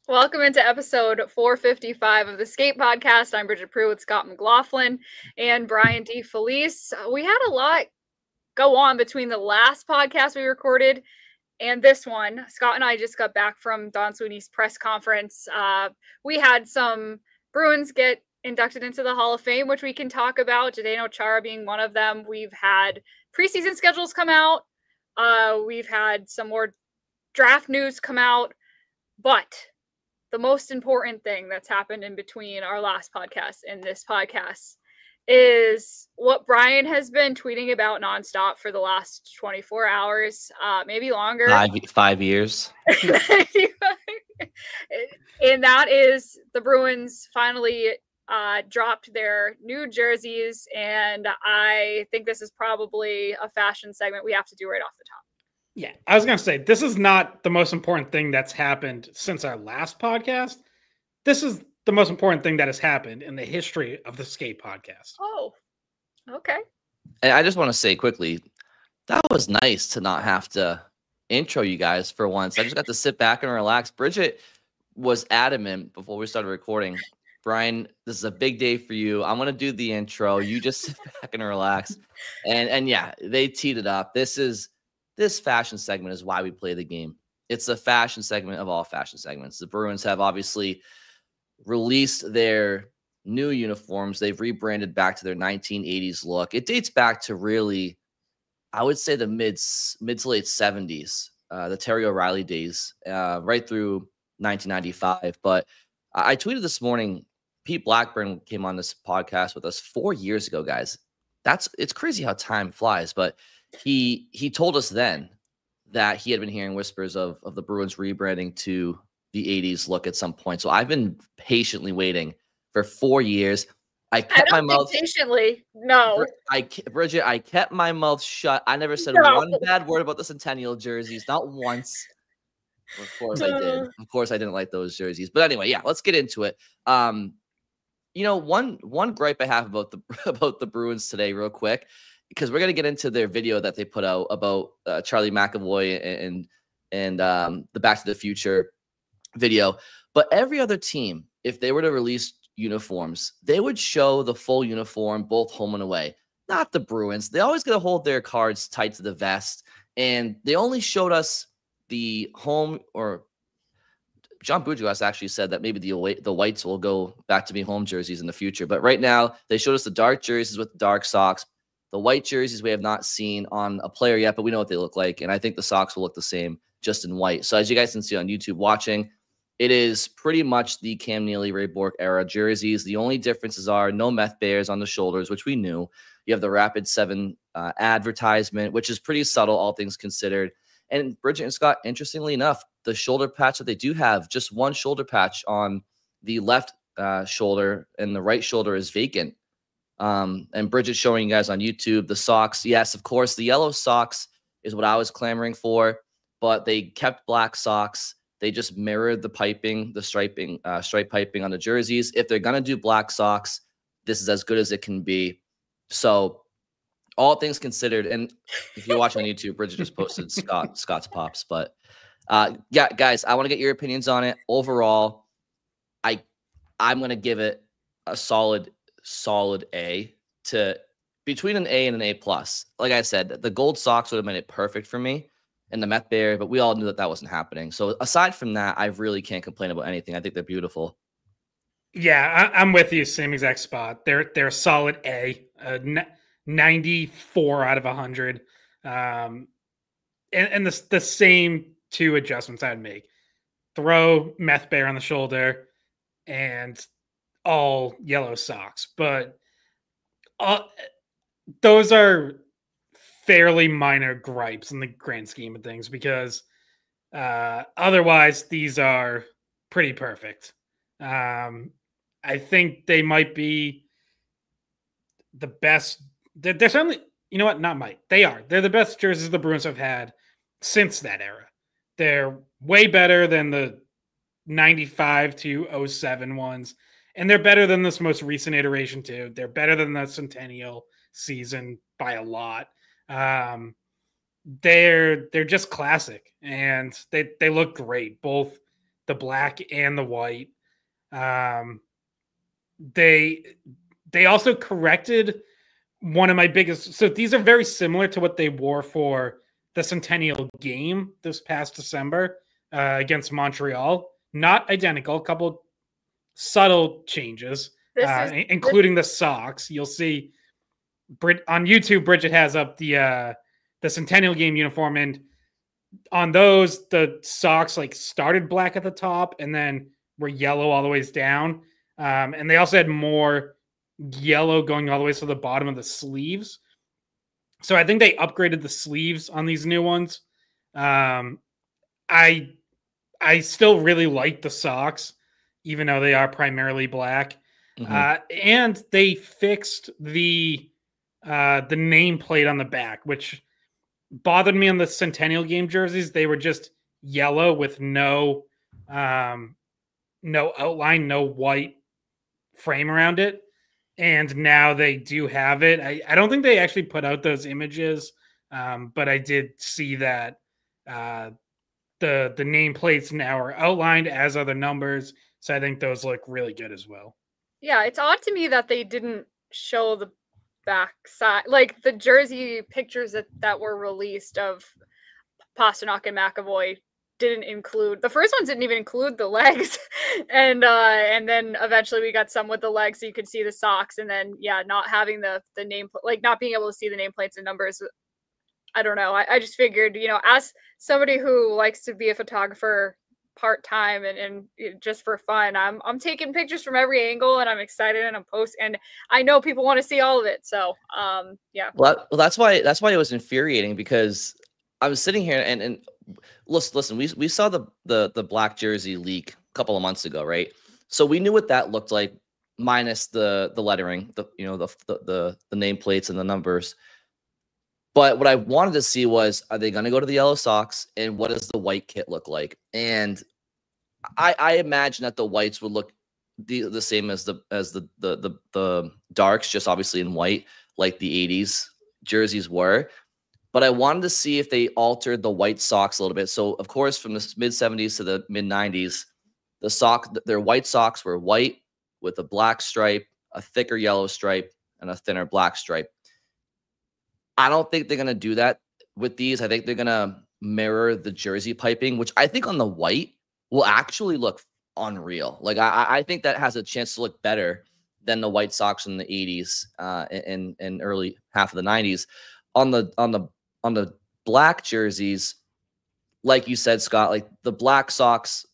Welcome into episode 455 of the Skate Podcast. I'm Bridget Prue with Scott McLaughlin and Brian D. Felice. We had a lot go on between the last podcast we recorded and this one. Scott and I just got back from Don Sweeney's press conference. We had some Bruins get inducted into the Hall of Fame, which we can talk about, Zdeno Chara being one of them. We've had preseason schedules come out. We've had some more draft news come out. But the most important thing that's happened in between our last podcast and this podcast is what Brian has been tweeting about nonstop for the last 24 hours, maybe longer. 5 years. And that is the Bruins finally dropped their new jerseys. And I think this is probably a fashion segment we have to do right off the top. Yeah, I was going to say, this is not the most important thing that's happened since our last podcast. This is the most important thing that has happened in the history of the Skate Podcast. Oh, okay. And I just want to say quickly, that was nice to not have to intro you guys for once. I just got to sit back and relax. Bridget was adamant before we started recording. Brian, this is a big day for you. I'm going to do the intro. You just sit back and relax. And yeah, they teed it up. This fashion segment is why we play the game. It's a fashion segment of all fashion segments. The Bruins have obviously released their new uniforms. They've rebranded back to their 1980s look. It dates back to really, I would say, the mid to late 70s, the Terry O'Reilly days, right through 1995. But I tweeted this morning, Pete Blackburn came on this podcast with us 4 years ago, guys. It's crazy how time flies, but he told us then that he had been hearing whispers of the Bruins rebranding to the 80s look at some point. So I've been patiently waiting for 4 years. I kept my mouth patiently. No, Bridget, I kept my mouth shut. I never said one bad word about the Centennial jerseys, not once. Of course I did. Of course I didn't like those jerseys. But anyway, yeah, let's get into it. One gripe I have about the Bruins today, real quick, because we're going to get into their video that they put out about Charlie McAvoy and the Back to the Future video. But every other team, if they were to release uniforms, they would show the full uniform, both home and away. Not the Bruins. They always got to hold their cards tight to the vest. And they only showed us the home, or John Bujogas actually said that maybe the whites will go back to be home jerseys in the future. But right now, they showed us the dark jerseys with the dark socks. The white jerseys we have not seen on a player yet, but we know what they look like. And I think the socks will look the same, just in white. So as you guys can see on YouTube watching, it is pretty much the Cam Neely, Ray Bourque era jerseys. The only differences are no meth bears on the shoulders, which we knew. You have the Rapid 7 advertisement, which is pretty subtle, all things considered. And Bridget and Scott, interestingly enough, the shoulder patch that they do have, just one shoulder patch on the left shoulder, and the right shoulder is vacant. And Bridget showing you guys on YouTube the socks. Yes, of course, the yellow socks is what I was clamoring for, but they kept black socks. They just mirrored the piping, the stripe piping on the jerseys. If they're going to do black socks, this is as good as it can be. So all things considered, and if you're watching on YouTube, Bridget just posted Scott's pops. But yeah, guys, I want to get your opinions on it. Overall, I'm going to give it a solid A, to between an A and an A plus. Like I said, the gold socks would have made it perfect for me, and the meth bear, but we all knew that wasn't happening. So aside from that, I really can't complain about anything. I think they're beautiful. Yeah, I'm with you. Same exact spot. They're a solid A, 94 out of 100. And the same two adjustments I'd make: throw meth bear on the shoulder and all yellow socks. But those are fairly minor gripes in the grand scheme of things, because otherwise these are pretty perfect. I think they might be the best. They're certainly, you know what? Not might. They are. They're the best jerseys the Bruins have had since that era. They're way better than the 95 to 07 ones. And they're better than this most recent iteration too. They're better than the Centennial season by a lot. They're just classic, and they look great. Both the black and the white. They also corrected one of my biggest. So these are very similar to what they wore for the Centennial game this past December against Montreal. Not identical, a couple subtle changes, including the socks. You'll see on YouTube, Bridget has up the Centennial game uniform, and on those, the socks like started black at the top and then were yellow all the ways down. And they also had more yellow going all the way to the bottom of the sleeves. So I think they upgraded the sleeves on these new ones. I still really like the socks, even though they are primarily black. And they fixed the nameplate on the back, which bothered me on the Centennial game jerseys. They were just yellow with no outline, no white frame around it. And now they do have it. I don't think they actually put out those images, but I did see that the nameplates now are outlined, as are the numbers. So I think those look really good as well. Yeah, it's odd to me that they didn't show the back side, like the jersey pictures that were released of Pasternak and McAvoy didn't include, the first ones didn't even include the legs. and then eventually we got some with the legs so you could see the socks, and then not having the name, like not being able to see the nameplates and numbers. I don't know. I just figured, as somebody who likes to be a photographer part-time and just for fun, I'm taking pictures from every angle, and I'm excited, and I'm posting, and I know people want to see all of it. So well, that's why it was infuriating, because I was sitting here and listen, we saw the black jersey leak a couple of months ago, right? So we knew what that looked like, minus the lettering, the nameplates and the numbers. But what I wanted to see was, are they going to go to the yellow socks, and what does the white kit look like? And I imagine that the whites would look the same as the darks, just obviously in white, like the 80s jerseys were. But I wanted to see if they altered the white socks a little bit. So of course, from the mid 70s to the mid 90s, their white socks were white with a black stripe, a thicker yellow stripe, and a thinner black stripe. I don't think they're going to do that with these. I think they're going to mirror the jersey piping, which I think on the white will actually look unreal. Like I think that has a chance to look better than the white socks in the 80s and early half of the 90s. On the black jerseys, like you said, Scott, like the black socks,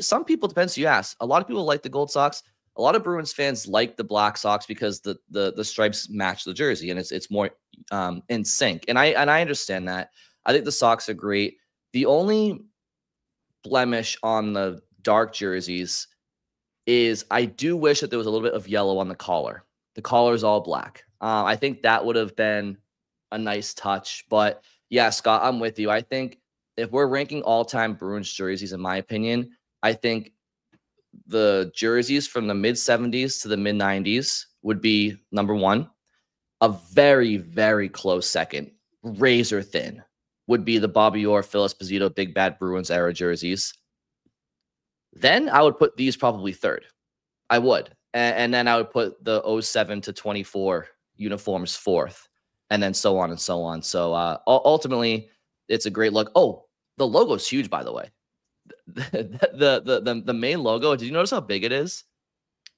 some people, depends who you ask. A lot of people like the gold socks. A lot of Bruins fans like the black socks because the stripes match the jersey, and it's more in sync. And I understand that. I think the socks are great. The only blemish on the dark jerseys is I do wish that there was a little bit of yellow on the collar. The collar is all black. I think that would have been a nice touch. But yeah, Scott, I'm with you. I think if we're ranking all-time Bruins jerseys, in my opinion, I think the jerseys from the mid 70s to the mid 90s would be number one. A very, very close second, razor thin, would be the Bobby Orr, Phil Esposito, Big Bad Bruins era jerseys. Then I would put these probably third. I would. And then I would put the 07 to 24 uniforms fourth, and then so on and so on. So ultimately, it's a great look. Oh, the logo's huge, by the way. The main logo, did you notice how big it is?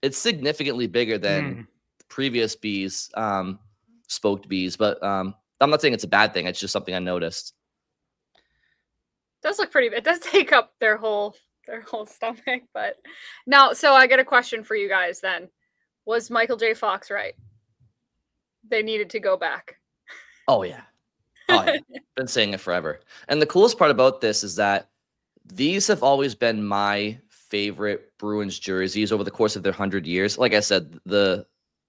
It's significantly bigger than previous bees, spoked bees, but I'm not saying it's a bad thing. It's just something I noticed. It does look pretty, it does take up their whole stomach. But now, so I get a question for you guys then. Was Michael J. Fox right? They needed to go back. Oh yeah. Been saying it forever. And the coolest part about this is that these have always been my favorite Bruins jerseys over the course of their 100 years. Like I said, the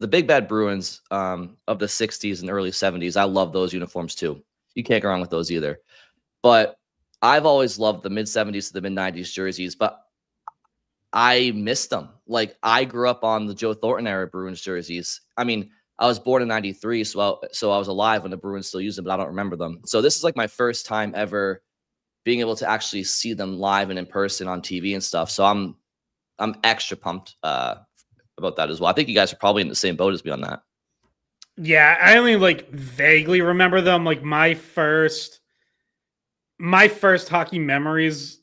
Big Bad Bruins of the 60s and early 70s, I love those uniforms too. You can't go wrong with those either. But I've always loved the mid 70s to the mid 90s jerseys, but I missed them. Like I grew up on the Joe Thornton era Bruins jerseys. I mean, I was born in 93, so I was alive when the Bruins still used them, but I don't remember them. So this is like my first time ever being able to actually see them live and in person on TV and stuff. So I'm extra pumped about that as well. I think you guys are probably in the same boat as me on that. Yeah, I only like vaguely remember them. Like my first hockey memories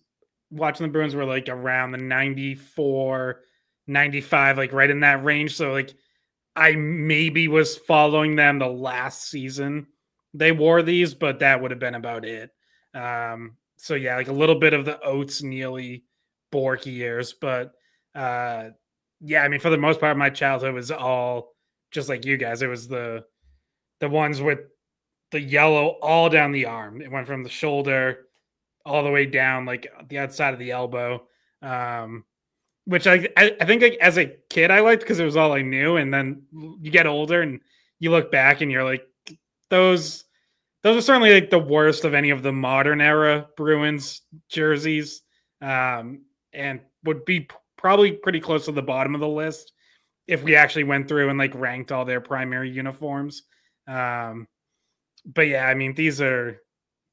watching the Bruins were like around the 94, 95, like right in that range. So like I maybe was following them the last season they wore these, but that would have been about it. So yeah, like a little bit of the Oates, Neely, Bork years, but yeah, I mean for the most part, my childhood was all just like you guys. It was the ones with the yellow all down the arm. It went from the shoulder all the way down, like the outside of the elbow. Which I think like as a kid I liked because it was all I knew, and then you get older and you look back and you're like, those are certainly like the worst of any of the modern era Bruins jerseys, and would be probably pretty close to the bottom of the list if we actually went through and like ranked all their primary uniforms. But yeah, I mean these are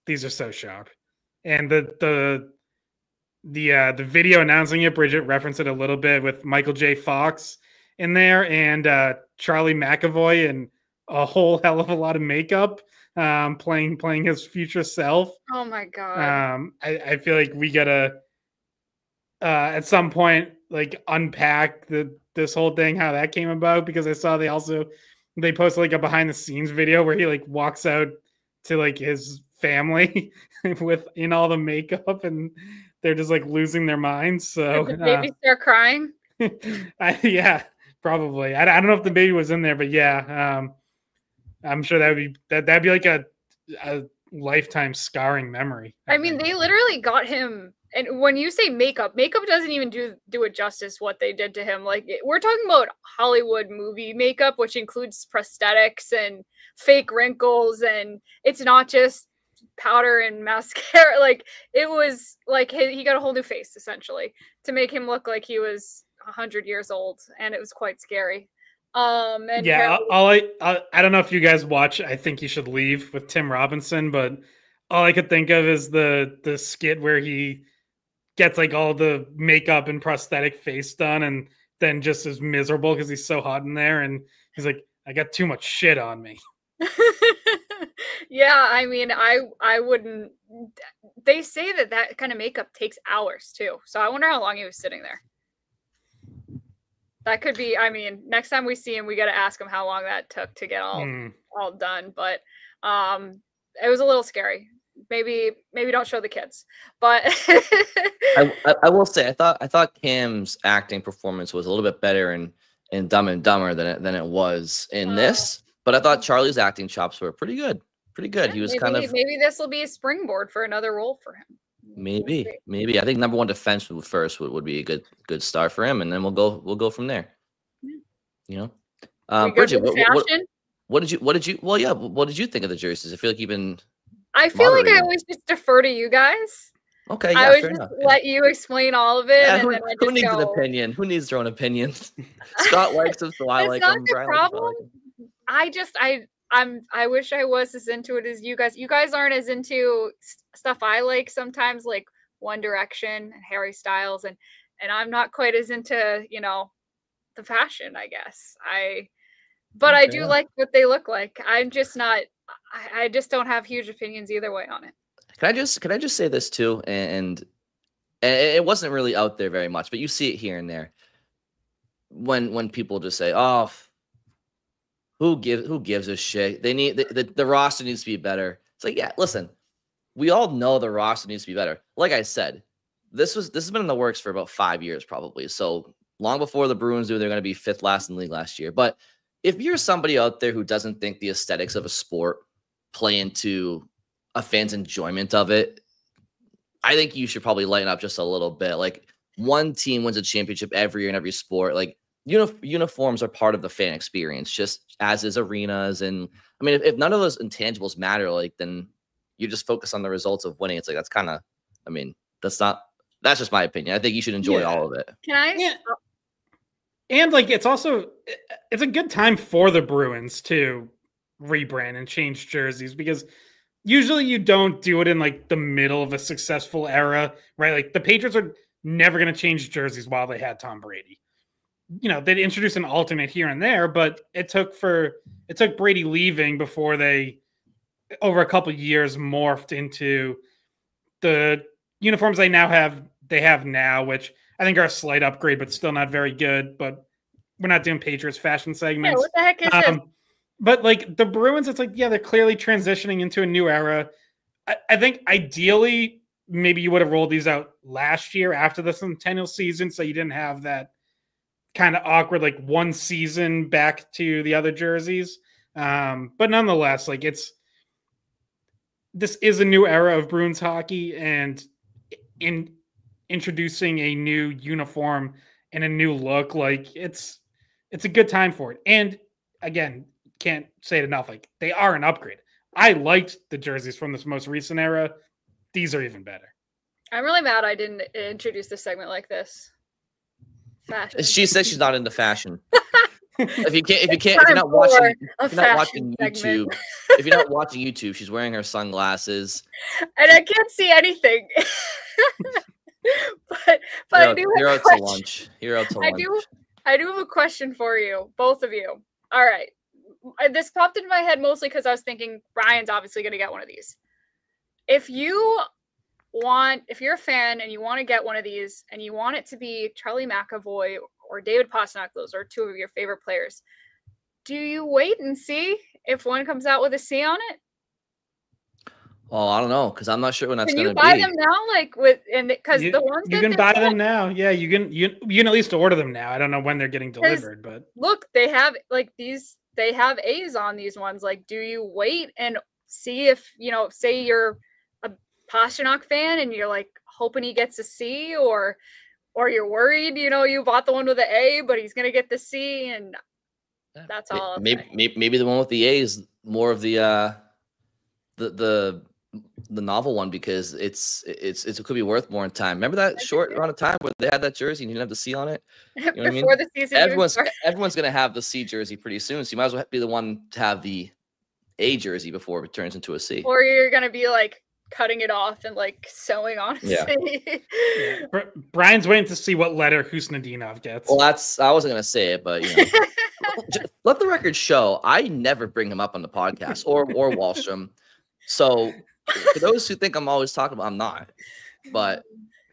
so sharp, and the video announcing it, Bridget referenced it a little bit with Michael J. Fox in there and Charlie McAvoy and a whole hell of a lot of makeup playing his future self. Oh my God. I feel like we gotta at some point like unpack this whole thing, how that came about, because I saw they posted like a behind the scenes video where he like walks out to like his family with in all the makeup and they're just like losing their minds. So did the baby start crying? Yeah, probably. I don't know if the baby was in there, but yeah, I'm sure that'd be like a lifetime scarring memory. I mean, they literally got him. And when you say makeup doesn't even do it justice what they did to him. Like we're talking about Hollywood movie makeup, which includes prosthetics and fake wrinkles, and it's not just powder and mascara. Like it was like he got a whole new face essentially to make him look like he was 100 years old, and it was quite scary. And yeah, I don't know if you guys watch I Think You Should Leave with Tim Robinson, but all I could think of is the skit where he gets like all the makeup and prosthetic face done and then just is miserable because he's so hot in there, and he's like, I got too much shit on me. Yeah, I mean, I wouldn't. They say that kind of makeup takes hours too, so I wonder how long he was sitting there. That could be. I mean, next time we see him, we got to ask him how long that took to get all done. But it was a little scary. Maybe don't show the kids. But I will say I thought Cam's acting performance was a little bit better in Dumb and Dumber than it was in this. But I thought Charlie's acting chops were pretty good. Pretty good. Yeah, he was maybe this will be a springboard for another role for him. Maybe. I think number one defense would be a good start for him, and then we'll go from there. Yeah. You know, Bridget, what did you think of the jerseys? I feel like you've been. I feel like I always just defer to you guys. Okay, yeah, I always just let you explain all of it. Yeah, and who needs an opinion? Who needs their own opinion? Scott likes them, so I like them. That's not the problem. I wish I was as into it as you guys. You guys aren't as into stuff I like sometimes, like One Direction and Harry Styles, and I'm not quite as into, the fashion, I guess. But I do like what they look like. I'm just not. I just don't have huge opinions either way on it. Can I just say this too? And it wasn't really out there very much, but you see it here and there. When people just say, "Oh, who gives a shit?" They need the roster needs to be better. It's like, yeah, listen, we all know the roster needs to be better. Like I said, this has been in the works for about 5 years probably. So long before the Bruins knew they're going to be 5th last in the league last year. But if you're somebody out there who doesn't think the aesthetics of a sport play into a fan's enjoyment of it, I think you should probably lighten up just a little bit. Like, one team wins a championship every year in every sport. Like, uniforms are part of the fan experience, just as is arenas. And I mean, if none of those intangibles matter, like, then you just focus on the results of winning. It's like, that's kind of, I mean, that's just my opinion. I think you should enjoy all of it. Can I? Yeah. And like, it's a good time for the Bruins to rebrand and change jerseys, because usually you don't do it in like the middle of a successful era, right? Like the Patriots are never going to change jerseys while they had Tom Brady. They'd introduce an alternate here and there, but it took Brady leaving before they, over a couple of years, morphed into the uniforms they have now, which I think are a slight upgrade, but still not very good. But we're not doing Patriots fashion segments. Yeah, what the heck is this? But like the Bruins, it's like, yeah, they're clearly transitioning into a new era. I think ideally, maybe you would have rolled these out last year after the centennial season, so you didn't have that kind of awkward like one season back to the other jerseys. But nonetheless, like this is a new era of Bruins hockey, and in introducing a new uniform and a new look, like it's a good time for it. And again, can't say it enough, like they are an upgrade. I liked the jerseys from this most recent era. These are even better. I'm really mad I didn't introduce this segment like this. Fashion. She says she's not into fashion. if you're not watching YouTube, if you're not watching YouTube, she's wearing her sunglasses. And I can't see anything. but I do you're have out to lunch. You're out to lunch. I do have a question for you, both of you. All right. This popped into my head mostly because I was thinking Brian's obviously going to get one of these. If you're a fan and you want to get one of these and you want it to be Charlie McAvoy or David Pastrnak, those are two of your favorite players, do you wait and see if one comes out with a C on it? Well, I don't know, because I'm not sure when that's going to be. Can you buy them now? Because the ones you can buy them now. Yeah, you can at least order them now. I don't know when they're getting delivered, but look, they have like these. They have A's on these ones. Like, do you wait and see if say you're a Pastrnak fan and you're like hoping he gets a C, or you're worried, you bought the one with the A, but he's gonna get the C, and that's all. Maybe the one with the A is more of the novel one, because it could be worth more in time. Remember that short amount of time where they had that jersey and you didn't have the C on it? You know what I mean? Before the season, everyone's gonna have the C jersey pretty soon, so you might as well be the one to have the A jersey before it turns into a C. Or you're gonna be like cutting it off and like sewing on a C. Yeah. Brian's waiting to see what letter Husnudinov gets. Well, I wasn't gonna say it, but let the record show I never bring him up on the podcast or Wallstrom. So for those who think I'm always talking about, I'm not. But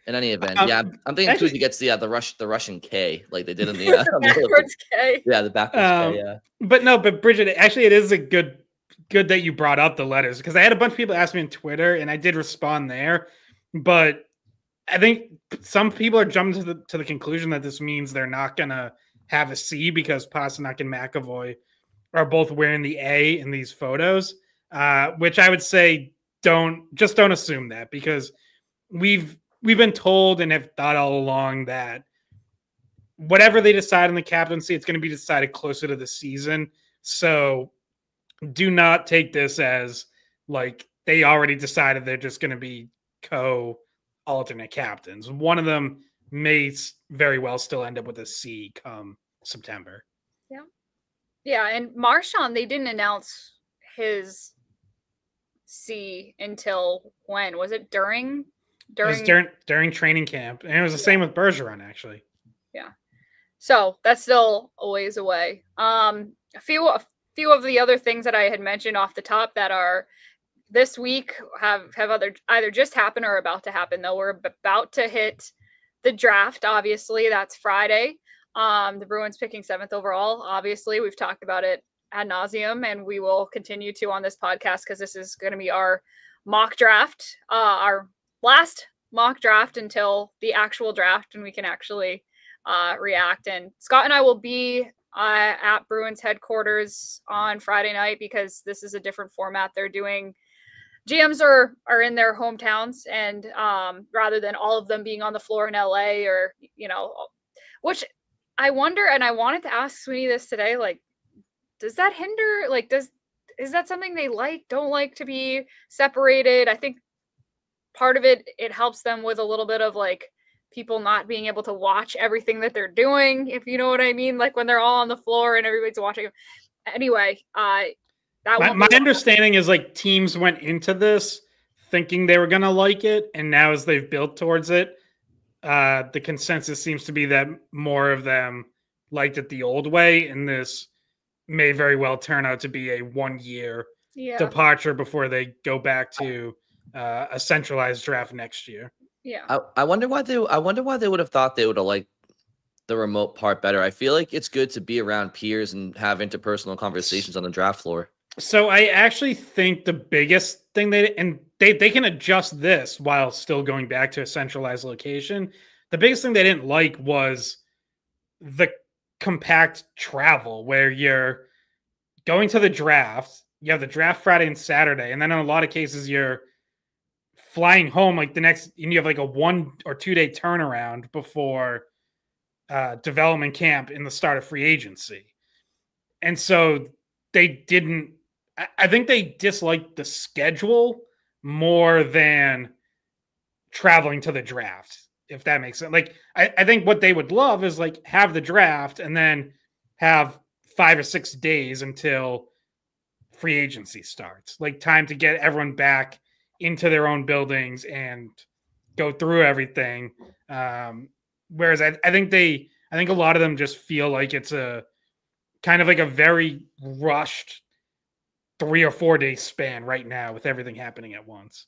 in any event, I'm thinking Kuzi gets the Russian K, like they did in the backwards K. Yeah, the backwards K. Yeah. But Bridget, actually, it is a good that you brought up the letters, because I had a bunch of people ask me on Twitter, and I did respond there. But I think some people are jumping to the conclusion that this means they're not gonna have a C because Pastrnak and McAvoy are both wearing the A in these photos, which I would say don't assume that, because we've been told and have thought all along that whatever they decide on the captaincy, it's going to be decided closer to the season. So do not take this as like they already decided they're just going to be co-alternate captains. One of them may very well still end up with a C come September. Yeah. Yeah, and Marchand, they didn't announce his C until when? Was it during training camp? And it was the same with Bergeron, actually. Yeah. So that's still a ways away. A few of the other things that I had mentioned off the top that are this week have either just happened or about to happen, though. We're about to hit the draft. Obviously, that's Friday. The Bruins picking 7th overall. Obviously, we've talked about it ad nauseum, and we will continue to on this podcast because this is going to be our mock draft, our last mock draft until the actual draft, and we can actually react. And Scott and I will be at Bruins headquarters on Friday night because this is a different format they're doing. GMs are in their hometowns, and rather than all of them being on the floor in LA or, which I wonder, and I wanted to ask Sweeney this today, like, does that hinder, like, is that something they don't like to be separated? I think part of it helps them with a little bit of like people not being able to watch everything that they're doing, if you know what I mean, like when they're all on the floor and everybody's watching them. Anyway, My understanding is like teams went into this thinking they were going to like it, and now as they've built towards it, the consensus seems to be that more of them liked it the old way, and this may very well turn out to be a 1-year departure before they go back to a centralized draft next year. Yeah, I wonder why they would have thought they would have liked the remote part better. I feel like it's good to be around peers and have interpersonal conversations on the draft floor. So I actually think the biggest thing they can adjust this while still going back to a centralized location. The biggest thing they didn't like was the compact travel where you're going to the draft. You have the draft Friday and Saturday, and then in a lot of cases you're flying home like the next, and you have like a 1 or 2 day turnaround before development camp in the start of free agency. And so they didn't, I think they disliked the schedule more than traveling to the draft, if that makes sense. Like, I think what they would love is like have the draft and then have 5 or 6 days until free agency starts, like time to get everyone back into their own buildings and go through everything. Whereas I think a lot of them just feel like it's a kind of like a very rushed 3 or 4 day span right now with everything happening at once.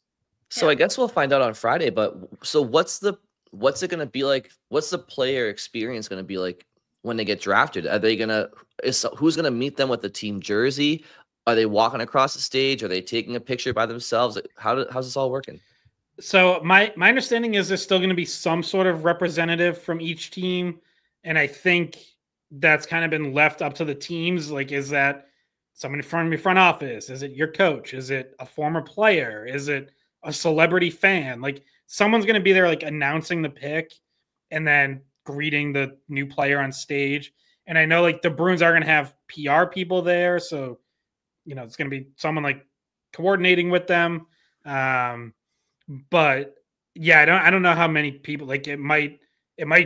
So I guess we'll find out on Friday, but so what's it going to be like? What's the player experience going to be like when they get drafted? Are they who's going to meet them with the team jersey? Are they walking across the stage? Are they taking a picture by themselves? How's this all working? So my understanding is there's still going to be some sort of representative from each team. And I think that's kind of been left up to the teams. Like, is that someone from your front office? Is it your coach? Is it a former player? Is it a celebrity fan? Like, someone's going to be there, like announcing the pick and then greeting the new player on stage. And I know like the Bruins are going to have PR people there. So, it's going to be someone like coordinating with them. But yeah, I don't know how many people, like it might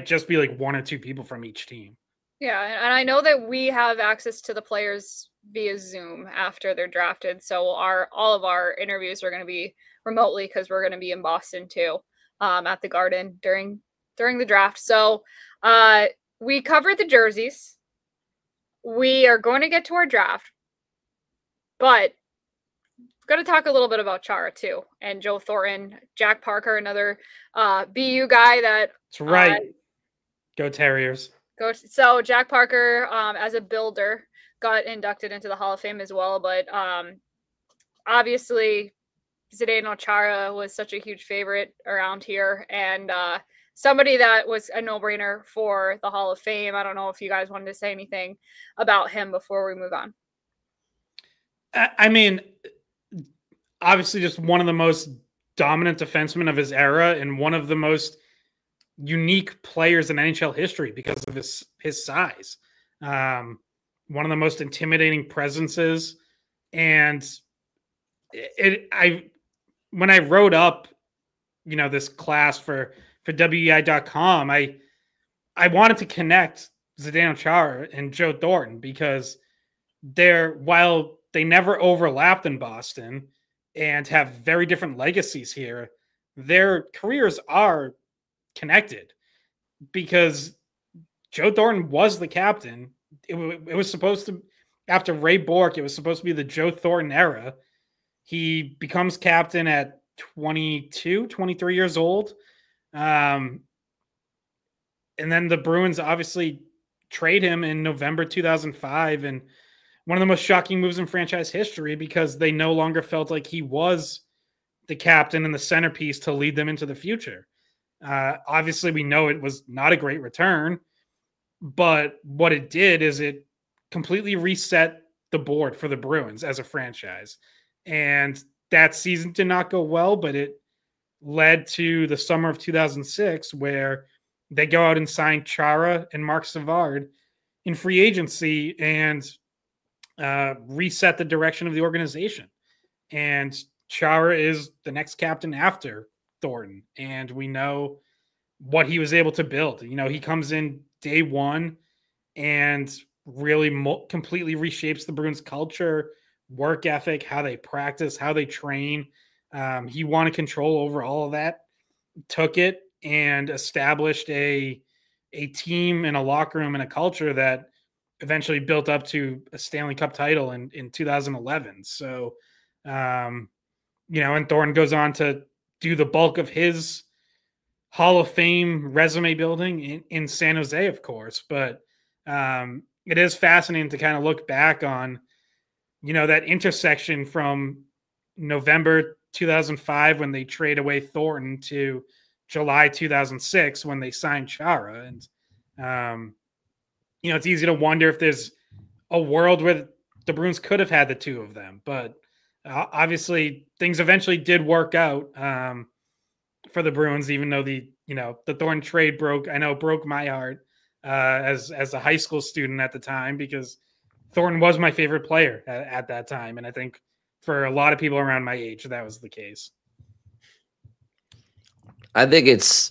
just be like 1 or 2 people from each team. Yeah. And I know that we have access to the players via Zoom after they're drafted. So all of our interviews are going to be remotely because we're going to be in Boston too, at the Garden during the draft. So we covered the jerseys. We are going to get to our draft, but we're going to talk a little bit about Chara too, and Joe Thornton, Jack Parker, another BU guy that. That's right. Go Terriers. So Jack Parker, as a builder, got inducted into the Hall of Fame as well. But obviously, Zdeno Chara was such a huge favorite around here, and somebody that was a no-brainer for the Hall of Fame. I don't know if you guys wanted to say anything about him before we move on. I mean, obviously just one of the most dominant defensemen of his era and one of the most unique players in NHL history because of his size. One of the most intimidating presences. And when I wrote up, this class for weei.com, I wanted to connect Zdeno Chara and Joe Thornton because while they never overlapped in Boston and have very different legacies here, their careers are connected because Joe Thornton was the captain. It was supposed to, after Ray Bourque, it was supposed to be the Joe Thornton era. He becomes captain at 22, 23 years old. And then the Bruins obviously trade him in November 2005. And one of the most shocking moves in franchise history because they no longer felt like he was the captain and the centerpiece to lead them into the future. Obviously, we know it was not a great return, but what it did is it completely reset the board for the Bruins as a franchise. And that season did not go well, but it led to the summer of 2006 where they go out and sign Chara and Marc Savard in free agency and reset the direction of the organization. And Chara is the next captain after Thornton. And we know what he was able to build. He comes in day one and really completely reshapes the Bruins culture work ethic, how they practice, how they train. He wanted control over all of that, took it and established a team and a locker room and a culture that eventually built up to a Stanley Cup title in 2011. So, and Thornton goes on to do the bulk of his Hall of Fame resume building in San Jose, of course. But it is fascinating to kind of look back on, that intersection from November 2005 when they trade away Thornton to July 2006 when they signed Chara. And, it's easy to wonder if there's a world where the Bruins could have had the two of them. But obviously things eventually did work out for the Bruins, even though the Thornton trade broke my heart as a high school student at the time, because Thornton was my favorite player at that time. And I think for a lot of people around my age, that was the case. I think it's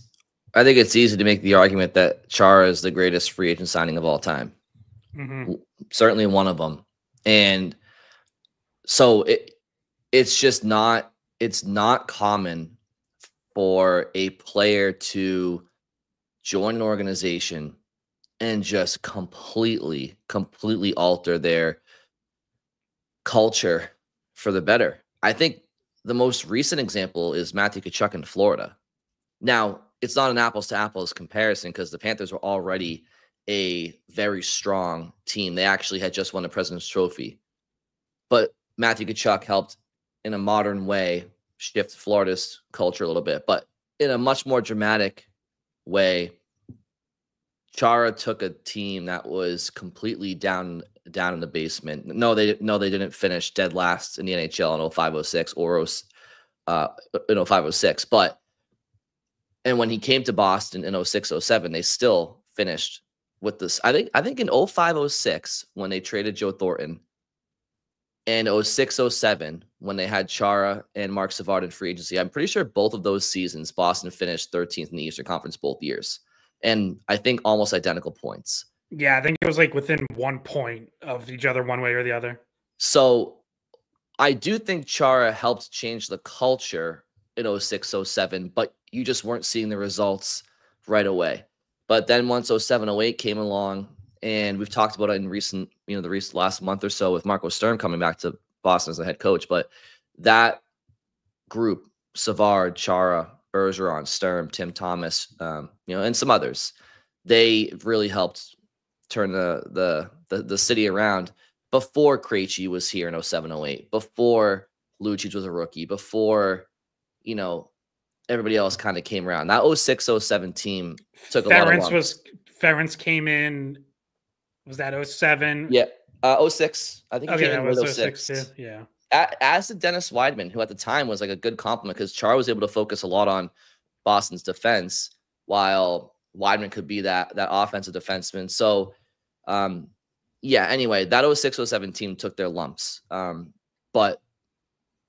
easy to make the argument that Chara is the greatest free agent signing of all time. Mm-hmm. Certainly one of them. And so it's not common for a player to join an organization and just completely alter their culture for the better. I think the most recent example is Matthew Tkachuk in Florida. Now, it's not an apples to apples comparison because the Panthers were already a very strong team. They actually had just won a President's Trophy. But Matthew Tkachuk helped in a modern way shift Florida's culture a little bit. But in a much more dramatic way, Chara took a team that was completely down in the basement. No, they didn't finish dead last in the NHL in 05-06 or in 05-06. But and when he came to Boston in 06-07, they still finished with this. I think in 05-06 when they traded Joe Thornton, and 06-07 when they had Chara and Mark Savard in free agency. I'm pretty sure both of those seasons Boston finished 13th in the Eastern Conference both years. And I think almost identical points. Yeah, I think it was like within 1 point of each other one way or the other. So I do think Chara helped change the culture in 06-07, but you just weren't seeing the results right away. But then once 07-08 came along, and we've talked about it in recent last month or so with Marco Sturm coming back to Boston as the head coach. But that group, Savard, Chara, Bergeron, Sturm, Tim Thomas, and some others, they really helped turn the city around before Krejci was here in 07-08, before Lucic was a rookie, before, everybody else kind of came around. That 06-07 team took a lot of lumps. Ferentz came in. Was that 07? Yeah, 06. I think he came in with 06 too. Yeah. As did Dennis Weidman, who at the time was like a good compliment because Chara was able to focus a lot on Boston's defense, while Weidman could be that offensive defenseman. So, anyway, that 06-07 team took their lumps, but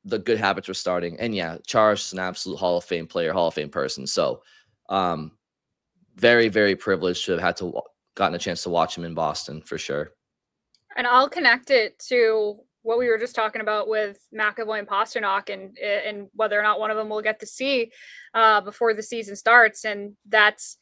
the good habits were starting. And yeah, Chara's an absolute Hall of Fame player, Hall of Fame person. So, very, very privileged to have gotten a chance to watch him in Boston for sure. And I'll connect it to what we were just talking about with McAvoy and Pasternak and whether or not one of them will get to see before the season starts. And that's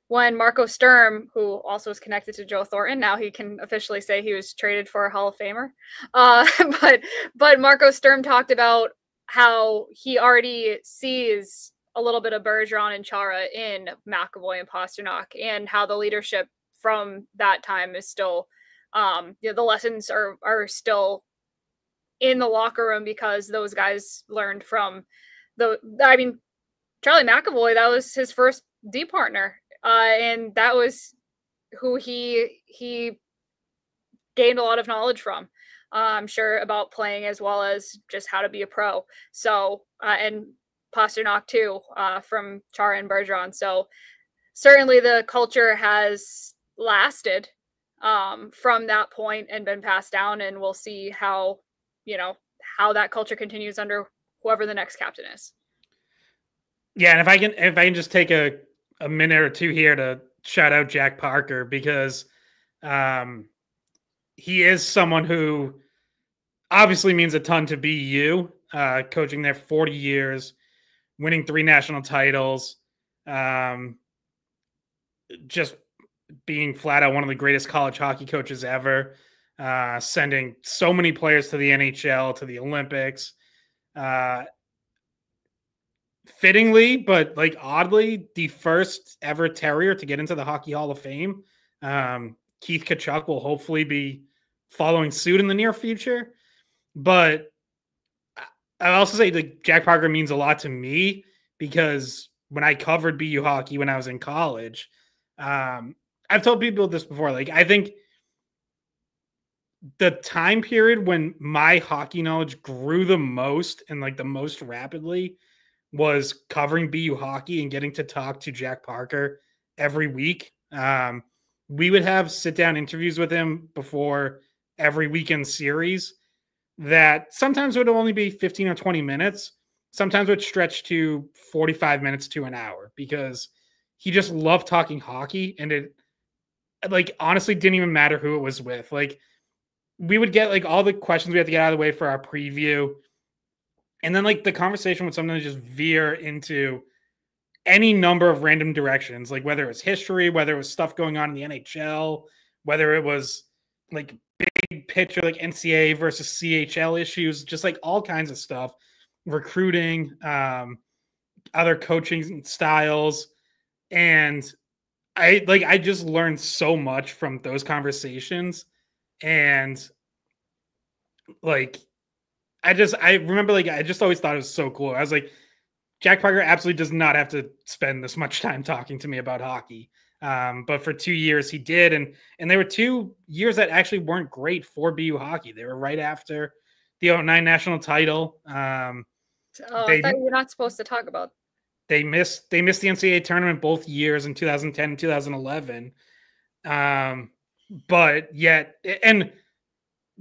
when Marco Sturm, who also is connected to Joe Thornton, now he can officially say he was traded for a Hall of Famer. But Marco Sturm talked about how he already sees a little bit of Bergeron and Chara in McAvoy and Pasternak, and how the leadership from that time is still, the lessons are still in the locker room because those guys learned from Charlie McAvoy, that was his first D partner. And that was who he gained a lot of knowledge from, I'm sure, about playing as well as just how to be a pro. So, and Pasternak too, from Chara and Bergeron. So certainly the culture has lasted from that point and been passed down, and we'll see how that culture continues under whoever the next captain is. Yeah, and if I can just take a minute or two here to shout out Jack Parker, because he is someone who obviously means a ton to BU, coaching there 40 years, winning 3 national titles, just being flat out one of the greatest college hockey coaches ever, sending so many players to the NHL, to the Olympics. Fittingly, but like oddly, the first ever Terrier to get into the Hockey Hall of Fame. Keith Tkachuk will hopefully be following suit in the near future. But I also say that Jack Parker means a lot to me because when I covered BU hockey when I was in college, I've told people this before. Like, I think the time period when my hockey knowledge grew the most and like the most rapidly was covering BU hockey and getting to talk to Jack Parker every week. We would have sit-down interviews with him before every weekend series that sometimes would only be 15 or 20 minutes. Sometimes would stretch to 45 minutes to an hour because he just loved talking hockey. And it, like, honestly didn't even matter who it was with. Like, we would get like all the questions we had to get out of the way for our preview. And then like the conversation would sometimes just veer into any number of random directions, like whether it was history, whether it was stuff going on in the NHL, whether it was like big picture, like NCAA versus CHL issues, just like all kinds of stuff, recruiting, other coaching styles. And I just learned so much from those conversations. And like, I remember, like, I just always thought it was so cool. I was like, Jack Parker absolutely does not have to spend this much time talking to me about hockey. But for 2 years he did. And there were 2 years that actually weren't great for BU hockey. They were right after the 2009 national title. I thought you were not supposed to talk about. They missed the NCAA tournament both years in 2010 and 2011. But yet, and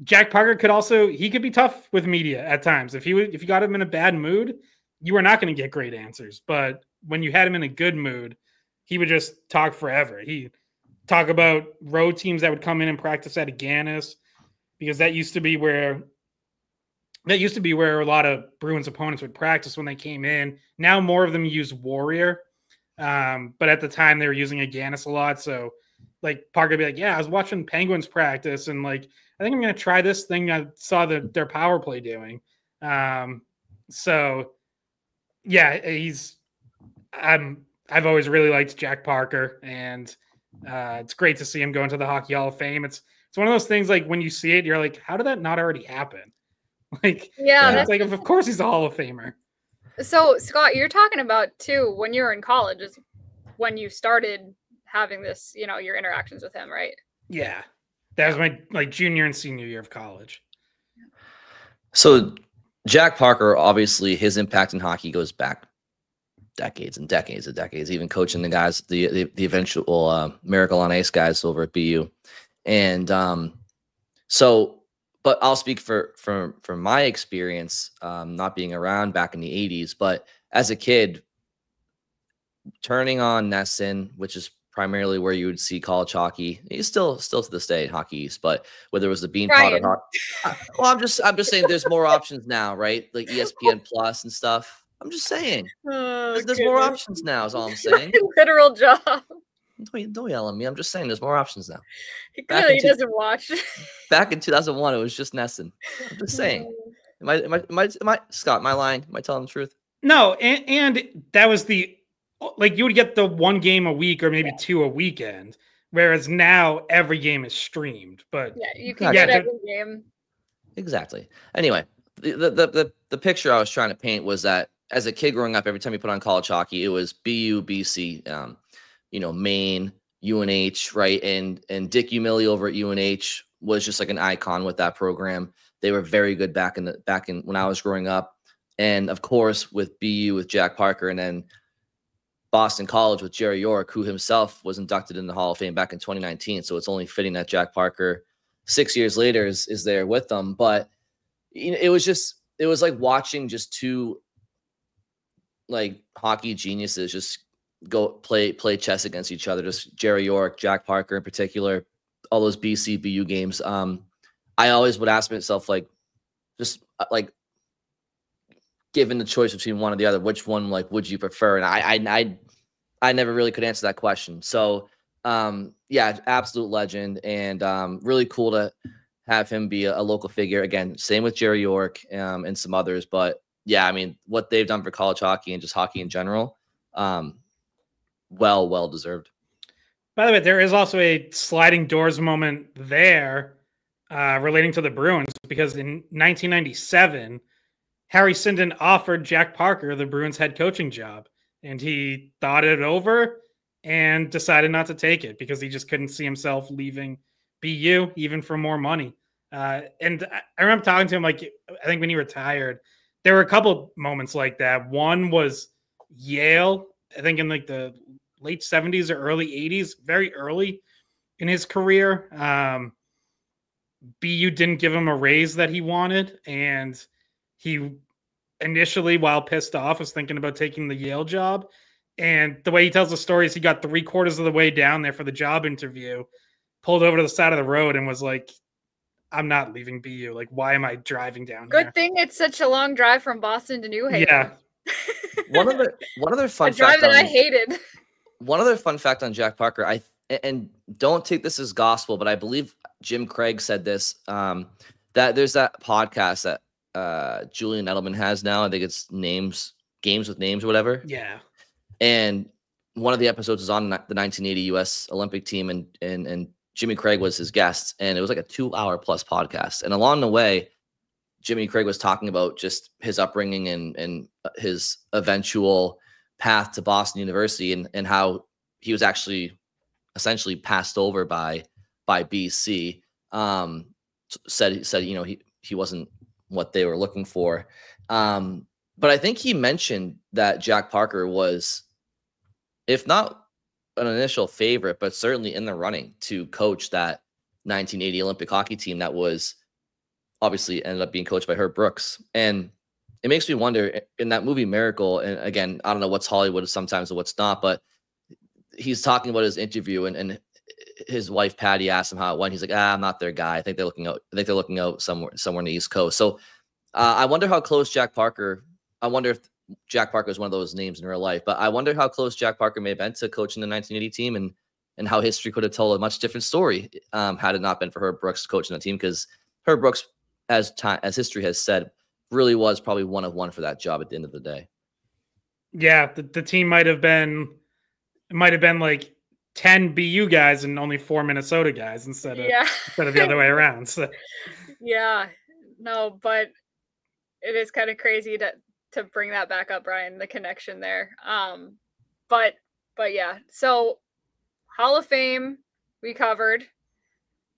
Jack Parker could be tough with media at times. If you got him in a bad mood, you were not going to get great answers. But when you had him in a good mood, he would just talk forever. He'd talk about road teams that would come in and practice at Aganis, because that used to be where a lot of Bruins opponents would practice when they came in. Now more of them use Warrior. But at the time they were using Aganis a lot. So like Parker would be like, yeah, I was watching Penguins practice and like, I think I'm going to try this thing I saw their power play doing. So yeah, I've always really liked Jack Parker, and it's great to see him go into the Hockey Hall of Fame. It's one of those things, like when you see it, you're like, how did that not already happen? Like, yeah, it's like, of course he's a Hall of Famer. So Scott, you're talking about too, when you were in college is when you started having this, your interactions with him, right? Yeah. That was my like junior and senior year of college. So Jack Parker, obviously his impact in hockey goes back decades and decades and decades, even coaching the guys, the eventual Miracle on Ice guys over at BU. And but I'll speak for my experience, not being around back in the 80s, but as a kid, turning on NESN, which is primarily where you would see college hockey. It's still to this day Hockey East, but whether it was the Bean Pot or hockey. Well, I'm just saying there's more options now, right? Like ESPN Plus and stuff. I'm just saying there's more options now. Is all I'm saying. Literal job. Don't yell at me. I'm just saying there's more options now. He clearly doesn't watch. Back in 2001, it was just NESN. I'm just saying. Am I Scott? Am I lying? Am I telling the truth? No, and that was like you would get the one game a week or maybe 2 a weekend, whereas now every game is streamed. But yeah, you can get every game. Exactly. Anyway, the picture I was trying to paint was that as a kid growing up, every time you put on college hockey, it was BU, BC, Maine, UNH, right? And Dick Umili over at UNH was just like an icon with that program. They were very good back in when I was growing up, and of course with BU with Jack Parker, and then Boston College with Jerry York, who himself was inducted in the Hall of Fame back in 2019. So it's only fitting that Jack Parker 6 years later is there with them. But it was like watching just 2 like hockey geniuses just go play chess against each other. Just Jerry York, Jack Parker in particular, all those BC BU games. I always would ask myself, like, just like given the choice between one or the other, which one like would you prefer? And I never really could answer that question. So yeah, absolute legend, and really cool to have him be a local figure. Again, same with Jerry York and some others. But yeah, I mean, what they've done for college hockey and just hockey in general, well deserved. By the way, there is also a sliding doors moment there relating to the Bruins, because in 1997, Harry Sinden offered Jack Parker the Bruins head coaching job, and he thought it over and decided not to take it because he just couldn't see himself leaving BU even for more money. And I remember talking to him, like, I think when he retired, there were a couple moments like that. One was Yale, I think in like the late 70s or early 80s, very early in his career. BU didn't give him a raise that he wanted, and he initially, while pissed off, was thinking about taking the Yale job. And the way he tells the story is he got 3/4 of the way down there for the job interview, pulled over to the side of the road, and was like, I'm not leaving BU. Like, why am I driving down here? Good thing it's such a long drive from Boston to New Haven. Yeah. One other fun a drive fact that I hated. One other fun fact on Jack Parker, and don't take this as gospel, but I believe Jim Craig said this, that there's that podcast that Julian Edelman has now. I think it's Games with Names or whatever. Yeah. And one of the episodes is on the 1980 U.S. Olympic team, and Jimmy Craig was his guest, and it was like a 2-hour plus podcast. And along the way, Jimmy Craig was talking about just his upbringing and his eventual path to Boston University, and how he was actually essentially passed over by BC. Said you know he wasn't what they were looking for. But I think he mentioned that Jack Parker was, if not an initial favorite, but certainly in the running to coach that 1980 Olympic hockey team that was obviously ended up being coached by Herb Brooks. And it makes me wonder, in that movie Miracle, and again, I don't know what's Hollywood sometimes and what's not, but he's talking about his interview, and his wife Patty asked him how it went. He's like, I'm not their guy. I think they're looking out somewhere in the East Coast. So I wonder how close Jack Parker. I wonder if Jack Parker is one of those names in real life, but I wonder how close Jack Parker may have been to coaching the 1980 team, and how history could have told a much different story had it not been for Herb Brooks coaching the team, because Herb Brooks, as history has said, really was probably one of one for that job at the end of the day. Yeah, the team might have been like 10 BU guys and only 4 Minnesota guys instead of the other way around. So. Yeah, no, but it is kind of crazy to bring that back up, Brian, the connection there. But yeah, so Hall of Fame we covered,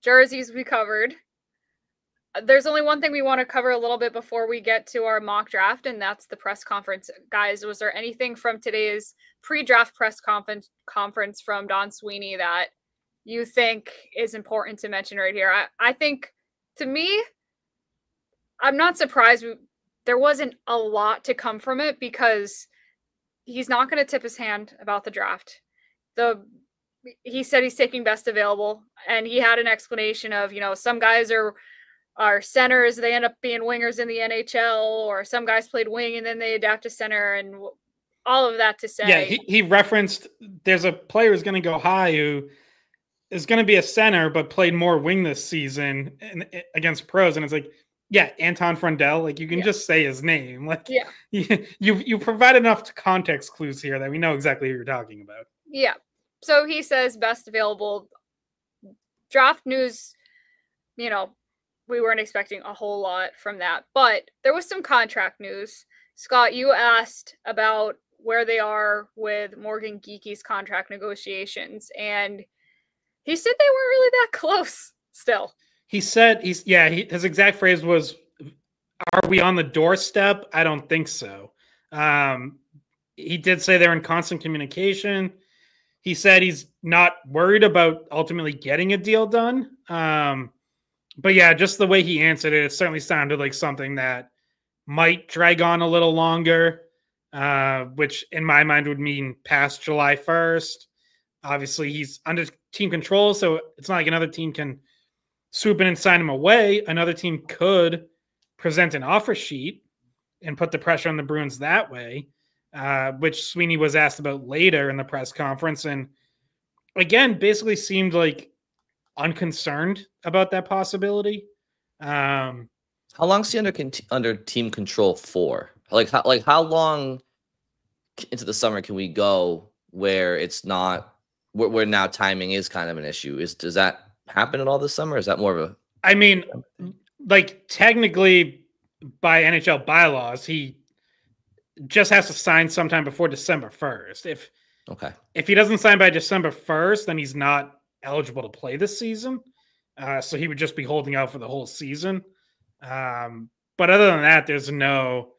jerseys we covered. There's only one thing we want to cover a little bit before we get to our mock draft, and that's the press conference. Guys, was there anything from today's pre-draft press conference from Don Sweeney that you think is important to mention right here? I think, to me, I'm not surprised there wasn't a lot to come from it, because he's not going to tip his hand about the draft. He said he's taking best available, and he had an explanation of, some guys are centers, they end up being wingers in the NHL, or some guys played wing and then they adapt to center, and all of that to say. Yeah, he referenced there's a player who's going to go high who is going to be a center but played more wing this season against pros, and it's like, yeah, Anton Frundell, like, you can just say his name. Like, yeah, you provide enough context clues here that we know exactly who you're talking about. Yeah. So he says best available. Draft news, we weren't expecting a whole lot from that, but there was some contract news. Scott, you asked about where they are with Morgan Geekie's contract negotiations, and he said they weren't really that close still. He said his exact phrase was, "Are we on the doorstep?" I don't think so. He did say they're in constant communication. He said he's not worried about ultimately getting a deal done. But yeah, just the way he answered it, it certainly sounded like something that might drag on a little longer, which in my mind would mean past July 1st. Obviously, he's under team control, so it's not like another team can swoop in and sign him away. Another team could present an offer sheet and put the pressure on the Bruins that way, which Sweeney was asked about later in the press conference. And again, basically seemed like unconcerned about that possibility. How long is he under team control for? Like how long into the summer can we go where it's not where now timing is kind of an issue? Does that happen at all this summer? Or is that more of a? I mean, like technically by NHL bylaws, he just has to sign sometime before December 1st. If he doesn't sign by December 1st, then he's not eligible to play this season. So he would just be holding out for the whole season. But other than that, there's no.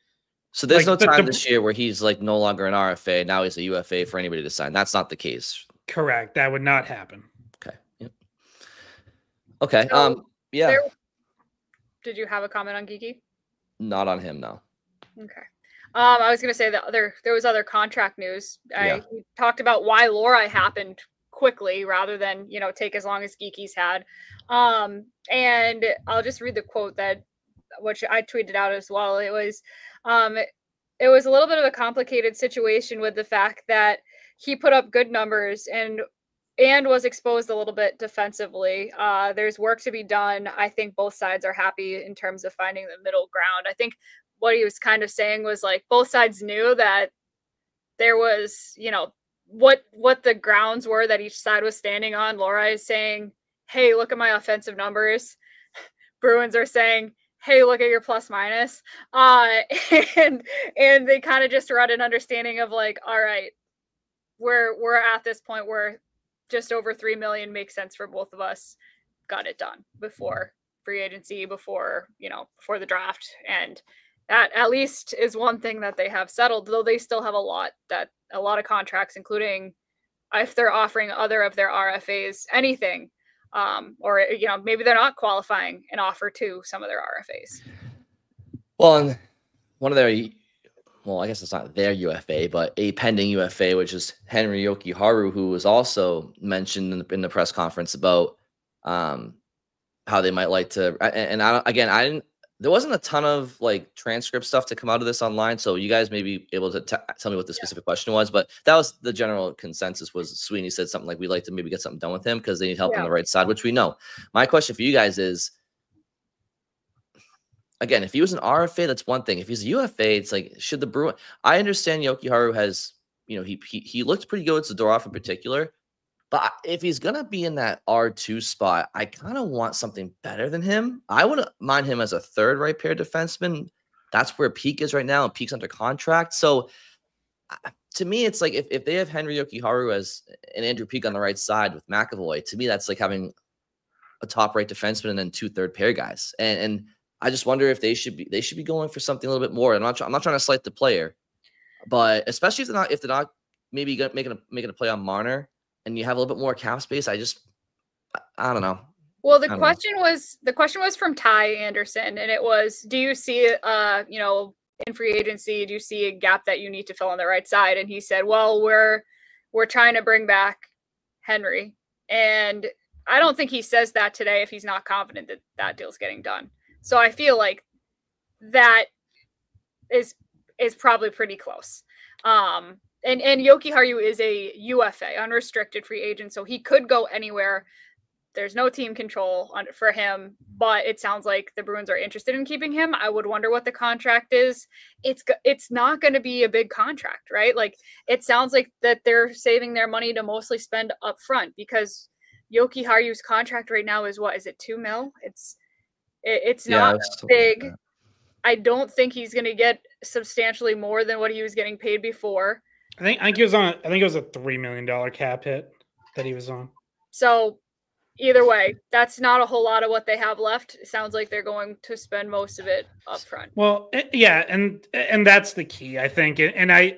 So there's no time this year where he's like no longer an RFA. Now he's a UFA for anybody to sign. That's not the case. Correct. That would not happen. Okay. Yep. Okay. So yeah. Did you have a comment on Geeky? Not on him, no. Okay. I was going to say that there was other contract news. We talked about why Lori happened quickly rather than, take as long as Geeky's had. And I'll just read the quote which I tweeted out as well. It was a little bit of a complicated situation with the fact that he put up good numbers and was exposed a little bit defensively. There's work to be done. I think both sides are happy in terms of finding the middle ground. I think what he was kind of saying was like both sides knew that there was, what the grounds were that each side was standing on. Lori is saying, hey, look at my offensive numbers. Bruins are saying, hey, look at your plus minus. And they kind of just read an understanding of like, all right, we're at this point where just over $3 million makes sense for both of us. Got it done before free agency, before the draft. And that at least is one thing that they have settled, though they still have a lot of contracts, including if they're offering other of their RFAs anything, or maybe they're not qualifying an offer to some of their RFAs. Well, and one of their, I guess it's not their UFA, but a pending UFA, which is Henry Jokiharju, who was also mentioned in the press conference about how they might like to. And I didn't. There wasn't a ton of like transcript stuff to come out of this online, so you guys may be able to tell me what the specific question was. But that was the general consensus. Was Sweeney said something like, "We'd like to maybe get something done with him because they need help on the right side," which we know. My question for you guys is, again, if he was an RFA, that's one thing. If he's a UFA, it's like, should the Bruins? I understand Jokiharju has, he looked pretty good at Zadorov in particular. But if he's going to be in that R2 spot, I kind of want something better than him. I wouldn't mind him as a third right pair defenseman. That's where Peak is right now, and Peak's under contract. So to me, it's like if they have Henry Jokiharju as and Andrew Peak on the right side with McAvoy, to me, that's like having a top right defenseman and then two third pair guys. And I just wonder if they should be going for something a little bit more. I'm not trying to slight the player, but especially if they're not maybe making a play on Marner, and you have a little bit more cap space. I don't know. Well, the question was from Ty Anderson, and it was, do you see, in free agency, do you see a gap that you need to fill on the right side? And he said, well, we're trying to bring back Henry. And I don't think he says that today if he's not confident that deal's getting done. So I feel like that is probably pretty close. And Jokiharju is a UFA, unrestricted free agent, so he could go anywhere. There's no team control for him, but it sounds like the Bruins are interested in keeping him. I would wonder what the contract is. It's not going to be a big contract, right? Like, it sounds like that they're saving their money to mostly spend up front, because Jokiharju's contract right now is, what is it, $2 million? It's not big. Like, I don't think he's going to get substantially more than what he was getting paid before. I think it was a $3 million cap hit that he was on. So either way, that's not a whole lot of what they have left. It sounds like they're going to spend most of it up front. Well, yeah, and that's the key, I think. And I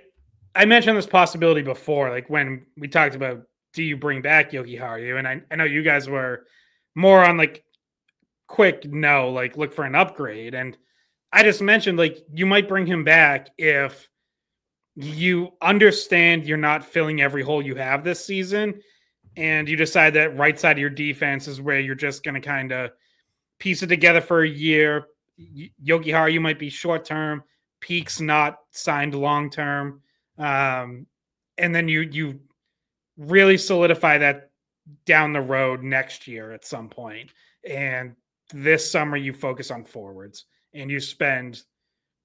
mentioned this possibility before, like when we talked about, do you bring back Jokiharju? And I know you guys were more on like quick no, like look for an upgrade. And I just mentioned, like, you might bring him back if you understand you're not filling every hole you have this season, and you decide that right side of your defense is where you're just going to kind of piece it together for a year, Jokiharju, you might be short term. Peak's not signed long term, and then you really solidify that down the road next year at some point. And this summer you focus on forwards and you spend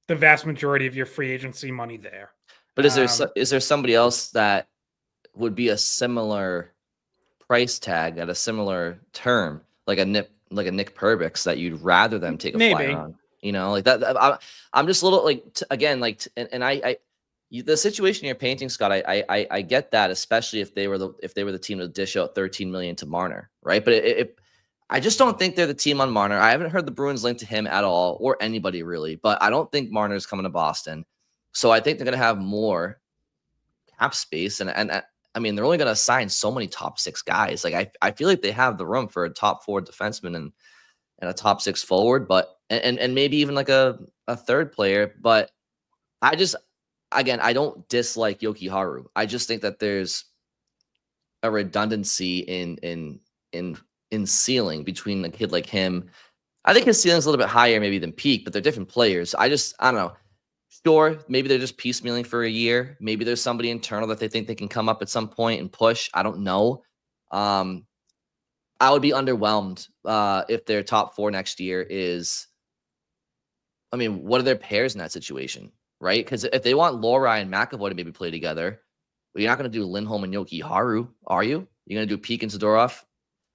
the vast majority of your free agency money there. But is there somebody else that would be a similar price tag at a similar term, like a Nick Perbix, that you'd rather them take a flyer on? You know, like that. I'm just a little the situation you're painting, Scott. I get that, especially if they were the team to dish out $13 million to Marner, right? But I just don't think they're the team on Marner. I haven't heard the Bruins linked to him at all, or anybody really. But I don't think Marner's coming to Boston, so I think they're going to have more cap space, and I mean, they're only going to sign so many top 6 guys. Like I feel like they have the room for a top 4 defenseman and a top 6 forward, but and maybe even like a third player. But I don't dislike Jokiharju. I just think that there's a redundancy in ceiling between a kid like him. I think his ceiling's a little bit higher maybe than Peak, but they're different players. I don't know. Sure, maybe they're just piecemealing for a year. Maybe there's somebody internal that they think they can come up at some point and push. I don't know. I would be underwhelmed if their top 4 next year is. I mean, what are their pairs in that situation, right? Because if they want Lori and McAvoy to maybe play together, well, you're not going to do Lindholm and Jokiharju, are you? You're going to do Peak and Zadorov?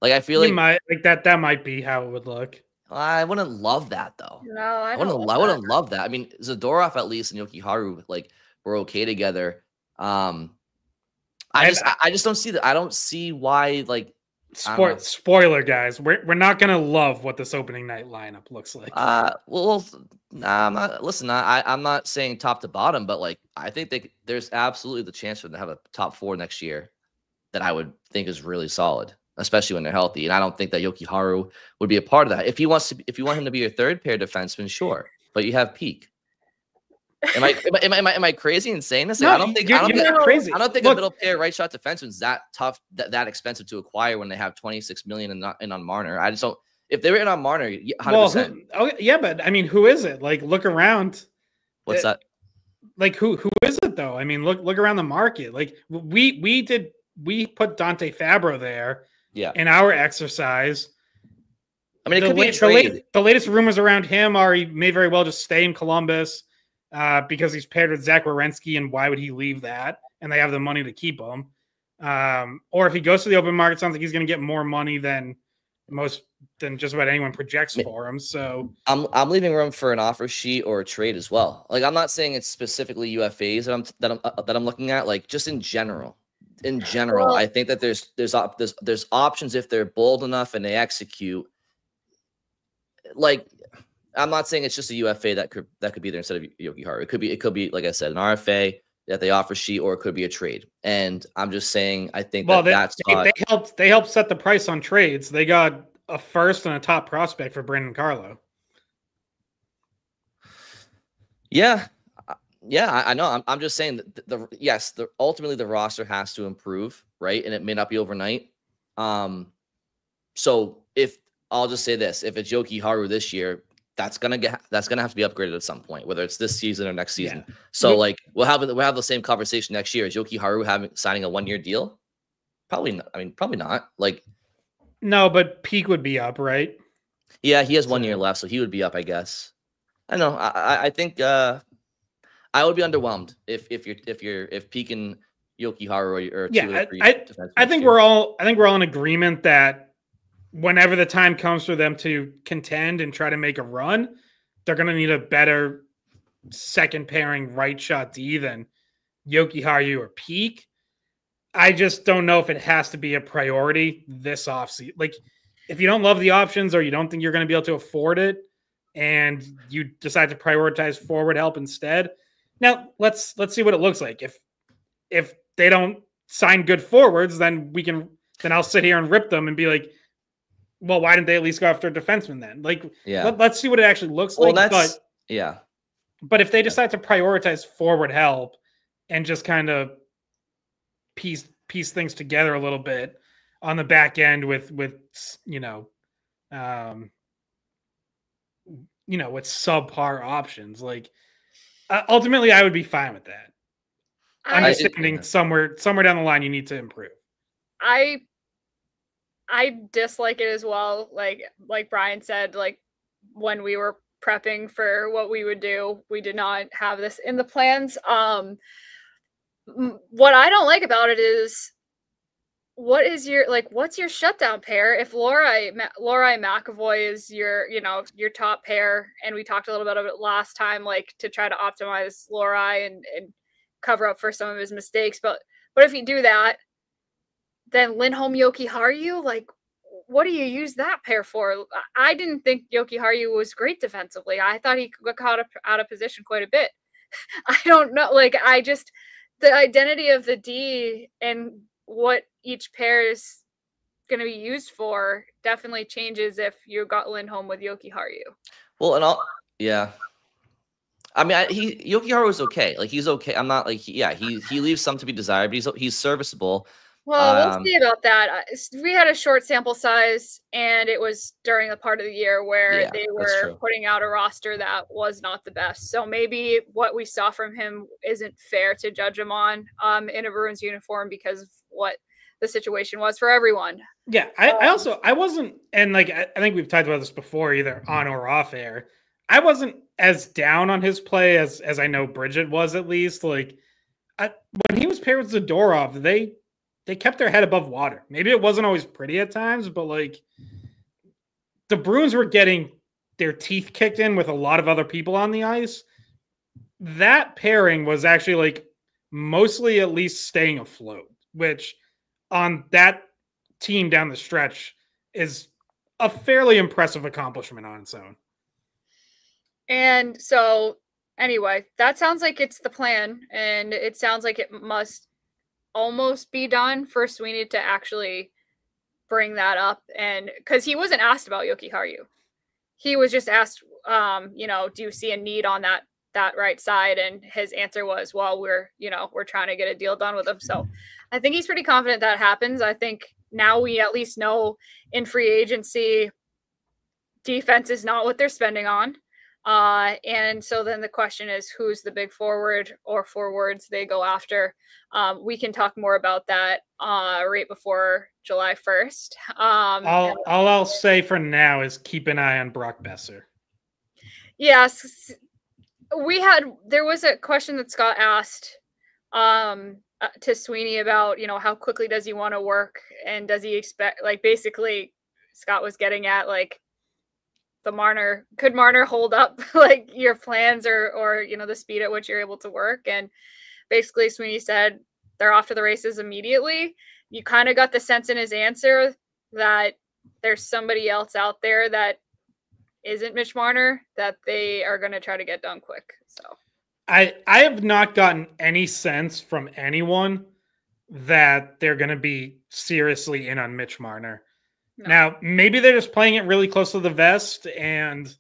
Like, I feel that might be how it would look. I wouldn't love that though. No, I wouldn't love that. I mean, Zadorov at least and Jokiharju were okay together. I just don't see that. I don't see why spoiler, guys. We're not gonna love what this opening night lineup looks like. I'm not. Listen, I'm not saying top to bottom, but I think there's absolutely the chance for them to have a top 4 next year that I would think is really solid, especially when they're healthy. And I don't think that Jokiharju would be a part of that. If you want him to be your third pair defenseman, sure. But you have Peak. Am I crazy in saying this? No, I don't think crazy. I don't think a middle pair right shot defenseman is that tough, that expensive to acquire when they have $26 million in on Marner. I just don't. If they were in on Marner, 100%. Well, yeah, but I mean, who is it? Like, look around. What's that? Like, who is it though? I mean, look around the market. Like, we put Dante Fabro there. Yeah. In our exercise. I mean, it could be a trade. The latest rumors around him are he may very well just stay in Columbus because he's paired with Zach Werenski, and why would he leave that? And they have the money to keep him. Or if he goes to the open market, it sounds like he's going to get more money than just about anyone projects for him. So I'm leaving room for an offer sheet or a trade as well. Like, I'm not saying it's specifically UFAs that I'm looking at. Like, just in general. I think that there's options if they're bold enough and they execute. Like, I'm not saying it's just a UFA that could be there instead of Jokiharju. It could be like I said, an RFA that they offer sheet, or it could be a trade. And I'm just saying, I think they helped set the price on trades. They got a first and a top prospect for Brandon Carlo. Yeah. Yeah, I know. I'm just saying that ultimately the roster has to improve, right? And it may not be overnight. So if I'll just say this, if it's Jokiharju this year, that's gonna have to be upgraded at some point, whether it's this season or next season. Yeah. So we'll have the same conversation next year. Is Jokiharju signing a 1-year deal? Probably not. I mean, probably not. No, but Peak would be up, right? Yeah, he has 1 year left, so he would be up, I guess. I don't know. I think I would be underwhelmed if Peak and Jokiharju are two or three. I think we're all in agreement that whenever the time comes for them to contend and try to make a run, they're going to need a better second pairing right shot D than Jokiharju or Peak. I just don't know if it has to be a priority this offseason. Like, if you don't love the options or you don't think you're going to be able to afford it, and you decide to prioritize forward help instead. Now, let's see what it looks like. If they don't sign good forwards, then I'll sit here and rip them and be like, well, why didn't they at least go after a defenseman then? Like, let's see what it actually looks like. But if they decide to prioritize forward help and just kind of piece things together a little bit on the back end with with subpar options. Like ultimately, I would be fine with that. Understanding somewhere down the line you need to improve. I dislike it as well. Like Brian said, like when we were prepping for what we would do, we did not have this in the plans. What I don't like about it is what's your shutdown pair? If Lohrei McAvoy is your top pair, and we talked a little bit about it last time, like to try to optimize Lohrei and cover up for some of his mistakes. But if you do that, then Lindholm Jokiharju, like what do you use that pair for? I didn't think Jokiharju was great defensively. I thought he got caught up out of position quite a bit. I don't know. Like the identity of the D and what each pair is going to be used for definitely changes if you got Lindholm with Jokiharju. Well, yeah. I mean, Jokiharju was okay. Like he's okay. I'm not like he leaves some to be desired, but he's serviceable. Well, we'll see about that. We had a short sample size, and it was during the part of the year where they were putting out a roster that was not the best. So maybe what we saw from him isn't fair to judge him on in a Bruins uniform because of what the situation was for everyone. Yeah, I wasn't, and like I think we've talked about this before, either on or off air. I wasn't as down on his play as I know Bridget was, at least. Like when he was paired with Zadorov, they kept their head above water. Maybe it wasn't always pretty at times, but like the Bruins were getting their teeth kicked in with a lot of other people on the ice. That pairing was actually like mostly at least staying afloat, which on that team down the stretch is a fairly impressive accomplishment on its own. And so anyway, that sounds like it's the plan, and it sounds like it must almost be done for Sweeney to actually bring that up. And because he wasn't asked about Jokiharju, he was just asked, do you see a need on that right side? And his answer was, well, we're trying to get a deal done with him. So I think he's pretty confident that happens. I think now we at least know in free agency, defense is not what they're spending on. And so then the question is, who's the big forward or forwards they go after? We can talk more about that right before July 1st. All I'll say for now is keep an eye on Brock Besser. Yes. There was a question that Scott asked to Sweeney about, how quickly does he want to work, and does he expect, like, basically Scott was getting at, like, could Marner hold up like your plans or the speed at which you're able to work? And basically Sweeney said they're off to the races immediately. You kind of got the sense in his answer that there's somebody else out there that isn't Mitch Marner that they are going to try to get done quick. So I have not gotten any sense from anyone that they're going to be seriously in on Mitch Marner. No. Now, maybe they're just playing it really close to the vest and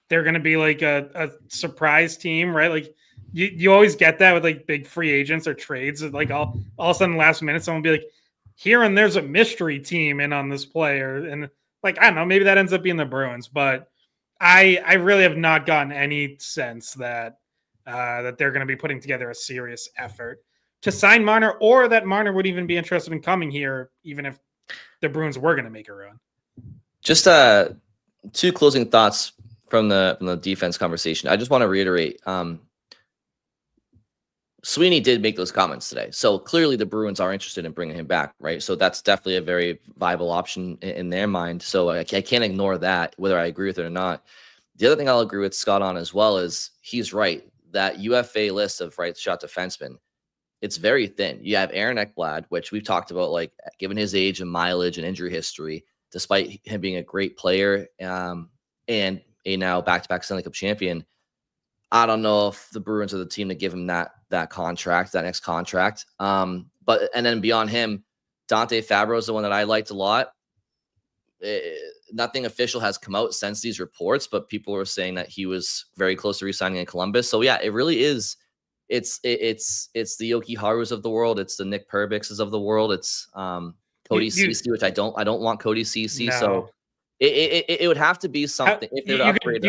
they're going to be like a surprise team, right? Like you always get that with like big free agents or trades. Like all of a sudden last minute, someone will be like, here and there's a mystery team in on this player. And like, I don't know, maybe that ends up being the Bruins, but I really have not gotten any sense that that they're going to be putting together a serious effort to sign Marner, or that Marner would even be interested in coming here, even if the Bruins were going to make a run. Just two closing thoughts from the defense conversation. I just want to reiterate, Sweeney did make those comments today. So clearly the Bruins are interested in bringing him back, right? So that's definitely a very viable option in their mind. So I can't ignore that, whether I agree with it or not. The other thing I'll agree with Scott on as well is he's right. That UFA list of right shot defensemen, it's very thin. You have Aaron Ekblad, which we've talked about, like given his age and mileage and injury history, despite him being a great player and a now back-to-back Stanley Cup champion, I don't know if the Bruins are the team to give him that contract, that next contract. And then beyond him, Dante Fabro is the one that I liked a lot. Nothing official has come out since these reports, but people were saying that he was very close to re-signing in Columbus. So yeah, it really is. It's the Jokiharjus of the world. It's the Nick Perbixes of the world. It's Cody Ceci, which I don't want Cody Ceci. No. So It would have to be something. If they would upgrade,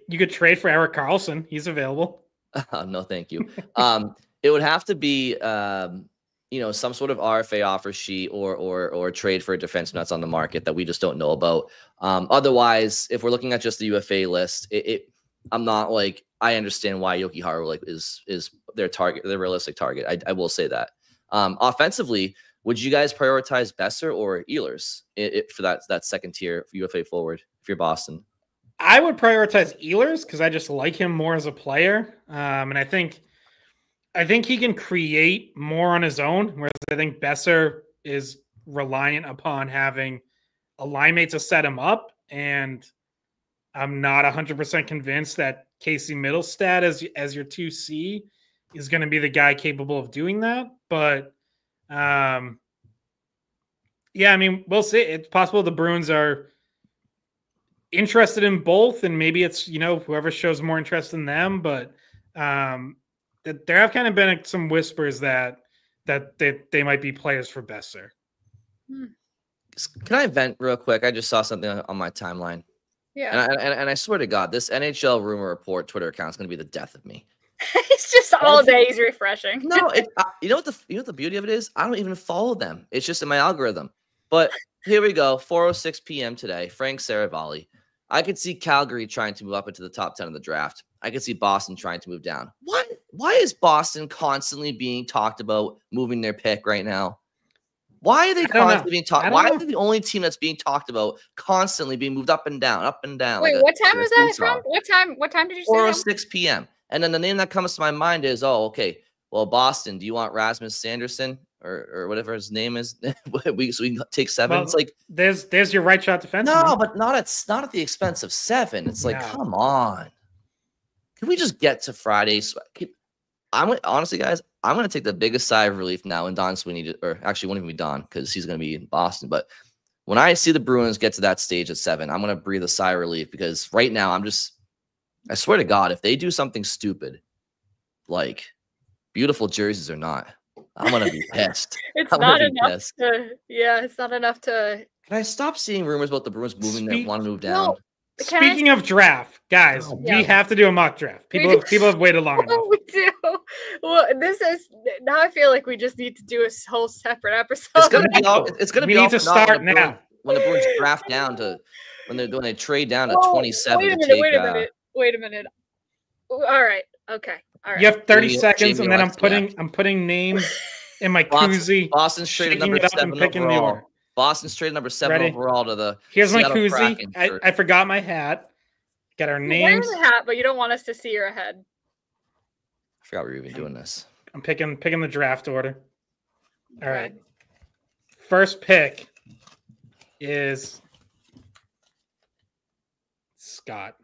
you could trade for Erik Karlsson. He's available. No, thank you. It would have to be some sort of RFA offer sheet or trade for a defenseman that's on the market that we just don't know about. Otherwise, if we're looking at just the UFA list, I'm not like, I understand why Yoki Haru is their target, their realistic target. I will say that. Offensively, would you guys prioritize Besser or Ehlers for that second tier UFA forward if you're Boston? I would prioritize Ehlers because I just like him more as a player, and I think he can create more on his own. Whereas I think Besser is reliant upon having a line mate to set him up, and I'm not 100% convinced that Casey Middlestad as your 2C is going to be the guy capable of doing that. But yeah, I mean, we'll see. It's possible the Bruins are interested in both, and maybe it's whoever shows more interest in them. But there have kind of been some whispers that they might be players for Besser. Can I vent real quick? I just saw something on my timeline. Yeah, and I swear to God, this NHL rumor report Twitter account is going to be the death of me. It's just all day he's refreshing. No, you know what the beauty of it is? I don't even follow them. It's just in my algorithm. But here we go, 4:06 p.m. today. Frank Saravalli. I could see Calgary trying to move up into the top 10 of the draft. I could see Boston trying to move down. Why is Boston constantly being talked about moving their pick right now? Why are they constantly being talked? Why are they the only team that's being talked about constantly being moved up and down, up and down? Wait, what time was that from? What time did you say? 4:06 p.m. And then the name that comes to my mind is, okay, well, Boston, do you want Rasmus Sanderson or whatever his name is? So we can take 7. Well, it's like there's your right shot defenseman. No, but not at the expense of 7. It's like, come on. Can we just get to Friday? Honestly, guys, I'm going to take the biggest sigh of relief now when Don Sweeney, or actually won't even be Don because he's going to be in Boston. But when I see the Bruins get to that stage at 7, I'm going to breathe a sigh of relief because right now I swear to God, if they do something stupid, like beautiful jerseys or not, I'm going to be pissed. It's not enough to. Can I stop seeing rumors about the Bruins moving that want to move down? Well, speaking of draft, guys, we have to do a mock draft. People have waited long enough. We do. Well, now I feel like we just need to do a whole separate episode. It's going to be. We need to start now. When the Bruins draft down to when they trade down to 27. Wait a minute. All right. Okay. All right. You have 30 seconds, and then I'm putting names in my koozie. Boston's traded number 7 overall. Boston's traded number 7 overall to the. Here's my koozie. I forgot my hat. Got our names. Wear the hat, but you don't want us to see your head. I forgot we were even doing this. I'm picking the draft order. All right. First pick is Scott.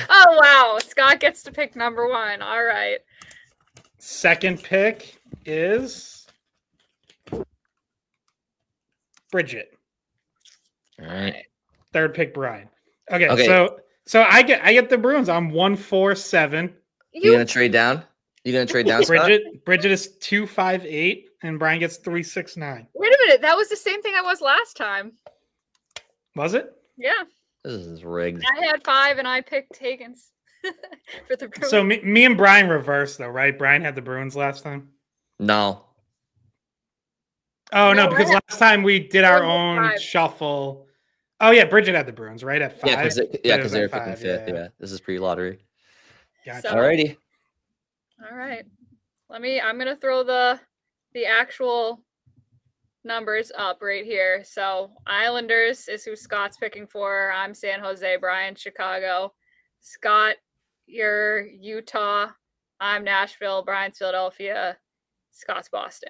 Oh, wow. Scott gets to pick number 1. All right. Second pick is Bridget. All right. Third pick, Brian. Okay. So I get the Bruins. I'm 1-4-7. You gonna trade down? You gonna trade down, Scott? Bridget is 2-5-8, and Brian gets 3-6-9. Wait a minute. That was the same thing I was last time. Was it? Yeah. This is rigged. I had 5 and I picked Higgins for the Bruins. So me and Brian reversed though, right? Brian had the Bruins last time. No. Oh no, because last time we did our own shuffle. Oh yeah, Bridget had the Bruins right at 5. Yeah, because they were picking 5th. Yeah, this is pre-lottery. Gotcha. Alrighty. All right. I'm gonna throw the actual numbers up right here. So Islanders is who Scott's picking for. I'm San Jose. Brian, Chicago. Scott, you're Utah. I'm Nashville. Brian's Philadelphia. Scott's Boston.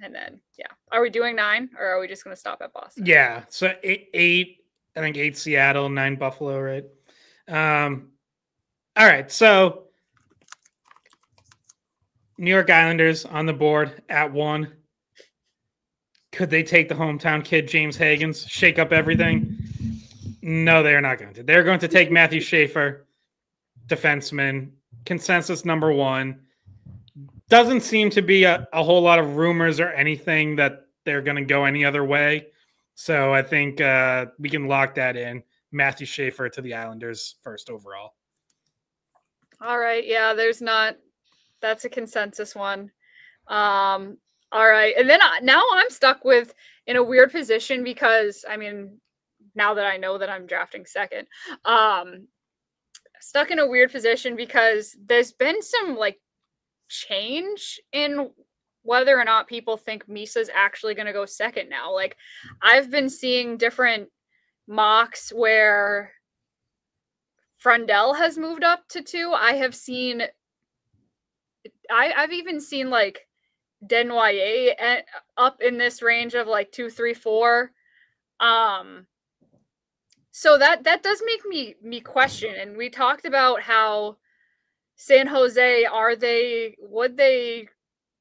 And then, yeah. Are we doing 9 or are we just going to stop at Boston? Yeah. So 8, I think 8 Seattle, 9 Buffalo, right? All right. So New York Islanders on the board at 1. Could they take the hometown kid, James Higgins, shake up everything? No, they're not going to. They're going to take Matthew Schaefer, defenseman, consensus number 1. Doesn't seem to be a whole lot of rumors or anything that they're going to go any other way. So I think we can lock that in. Matthew Schaefer to the Islanders first overall. All right. Yeah, that's a consensus one. All right. And then now I'm stuck in a weird position because, I mean, now that I know that I'm drafting second, stuck in a weird position because there's been some like change in whether or not people think Misa's actually going to go second now. Like, I've been seeing different mocks where Frundell has moved up to 2. I've even seen like Desnoyers up in this range of like 2, 3, 4. So that does make me question. And we talked about how San Jose, would they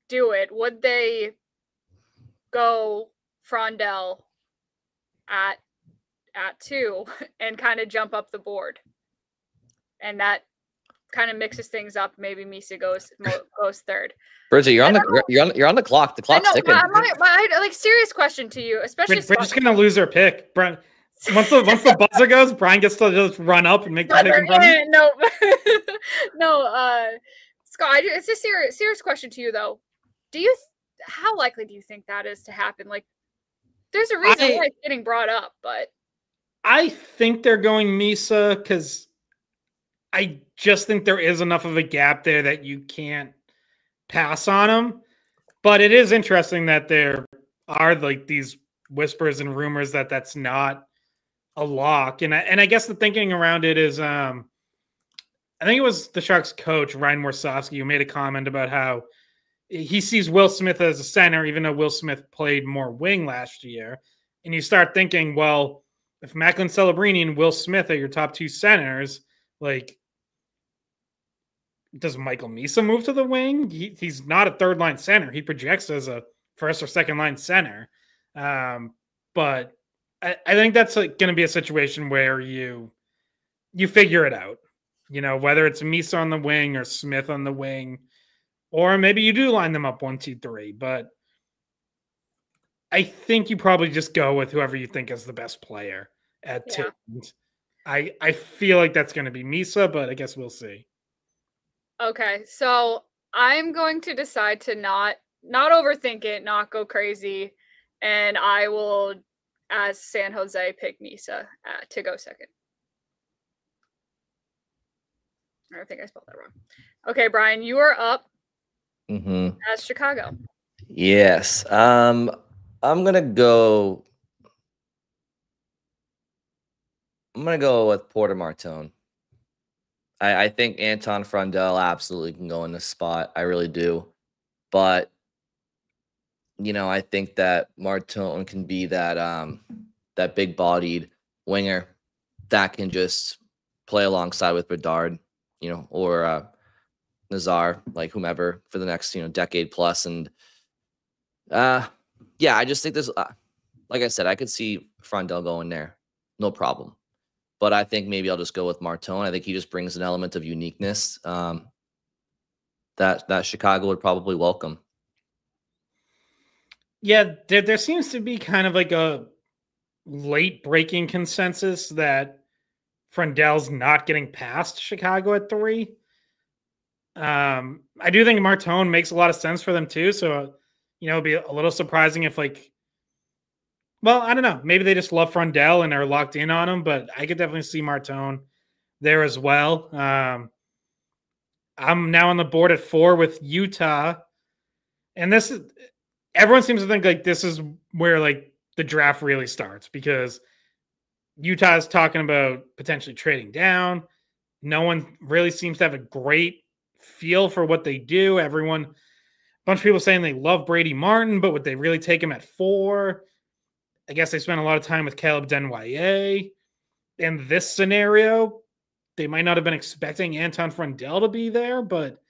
do it? Would they go Frundell at 2 and kind of jump up the board? And that kind of mixes things up. Maybe Misa goes third. Bridget, you're on the clock. The clock's ticking. My like serious question to you, especially. We're just gonna lose our pick, Brian. Once the buzzer goes, Brian gets to just run up and make the pick in front of him. No, Scott. It's a serious question to you though. How likely do you think that is to happen? Like, there's a reason why it's getting brought up, but I think they're going Misa because I just think there is enough of a gap there that you can't pass on him. But it is interesting that there are like these whispers and rumors that that's not a lock. And I guess the thinking around it is, I think it was the Sharks coach, Ryan Warsofsky, who made a comment about how he sees Will Smith as a center, even though Will Smith played more wing last year. And you start thinking, well, if Macklin Celebrini and Will Smith are your top 2 centers, like, does Michael Misa move to the wing? He's not a third-line center. He projects as a first or second-line center. But I think that's like going to be a situation where you figure it out. You know, whether it's Misa on the wing or Smith on the wing, or maybe you do line them up 1, 2, 3. But I think you probably just go with whoever you think is the best player at 2. I feel like that's going to be Misa, but I guess we'll see. Okay, so I'm going to decide to not overthink it, not go crazy, and I will, as San Jose, pick Misa to go second. I think I spelled that wrong. Okay, Brian, you are up as Chicago. Yes. I'm gonna go with Porter Martone. I think Anton Frundell absolutely can go in this spot. I really do. But, you know, I think that Martone can be that big-bodied winger that can just play alongside with Bedard, you know, or Nazar, like whomever, for the next, you know, decade plus. And, yeah, I just think this, like I said, I could see Frundell going there. No problem. But I think maybe I'll just go with Martone. I think he just brings an element of uniqueness that Chicago would probably welcome. Yeah, there seems to be kind of like a late breaking consensus that Frundell's not getting past Chicago at 3. I do think Martone makes a lot of sense for them too. So, you know, it'd be a little surprising if well, I don't know. Maybe they just love Frundell and are locked in on him, but I could definitely see Martone there as well. I'm now on the board at 4 with Utah. And everyone seems to think like this is where like the draft really starts because Utah is talking about potentially trading down. No one really seems to have a great feel for what they do. A bunch of people saying they love Brady Martin, but would they really take him at 4? I guess they spent a lot of time with Caleb Desnoyers. In this scenario, they might not have been expecting Anton Frundell to be there, but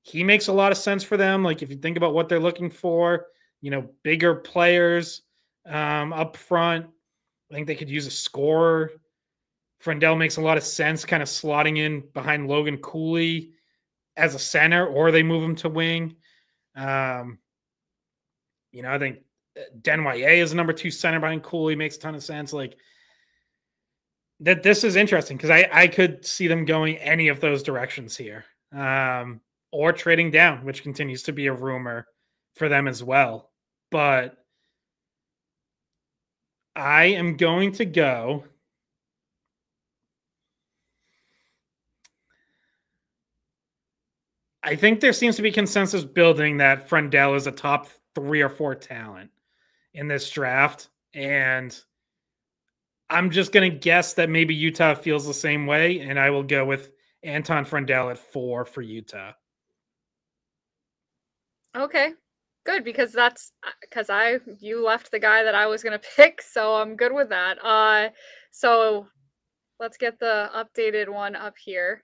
he makes a lot of sense for them. Like if you think about what they're looking for, you know, bigger players up front. I think they could use a scorer. Frundell makes a lot of sense kind of slotting in behind Logan Cooley as a center, or they move him to wing. You know, I think Denwye is number 2 center behind Cooley. Makes a ton of sense. Like that, this is interesting because I could see them going any of those directions here, or trading down, which continues to be a rumor for them as well. But I am going to go. I think there seems to be consensus building that Frendell is a top 3 or 4 talent in this draft. And I'm just going to guess that maybe Utah feels the same way. And I will go with Anton Frendell at 4 for Utah. Okay, good, because you left the guy that I was going to pick. So I'm good with that. So let's get the updated one up here.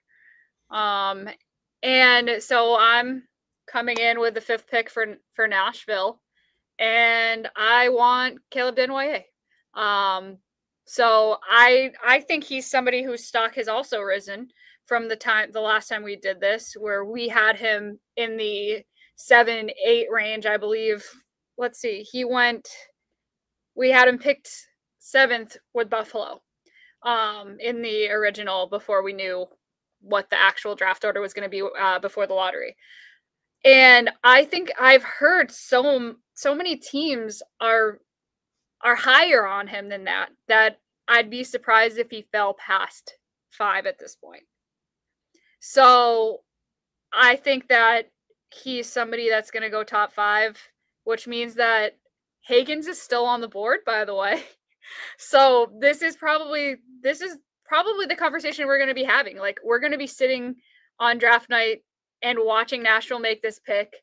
And so I'm coming in with the 5th pick for Nashville, and I want Caleb Denwye. So I think he's somebody whose stock has also risen from the last time we did this, where we had him in the 7-8 range, I believe. Let's see, we had him picked 7th with Buffalo, in the original, before we knew what the actual draft order was going to be, before the lottery. And I think I've heard so many teams are higher on him than that I'd be surprised if he fell past 5 at this point. So I think that he's somebody that's going to go top 5, which means that Hagens is still on the board, by the way. So this is probably the conversation we're going to be having. Like, we're going to be sitting on draft night and watching Nashville make this pick.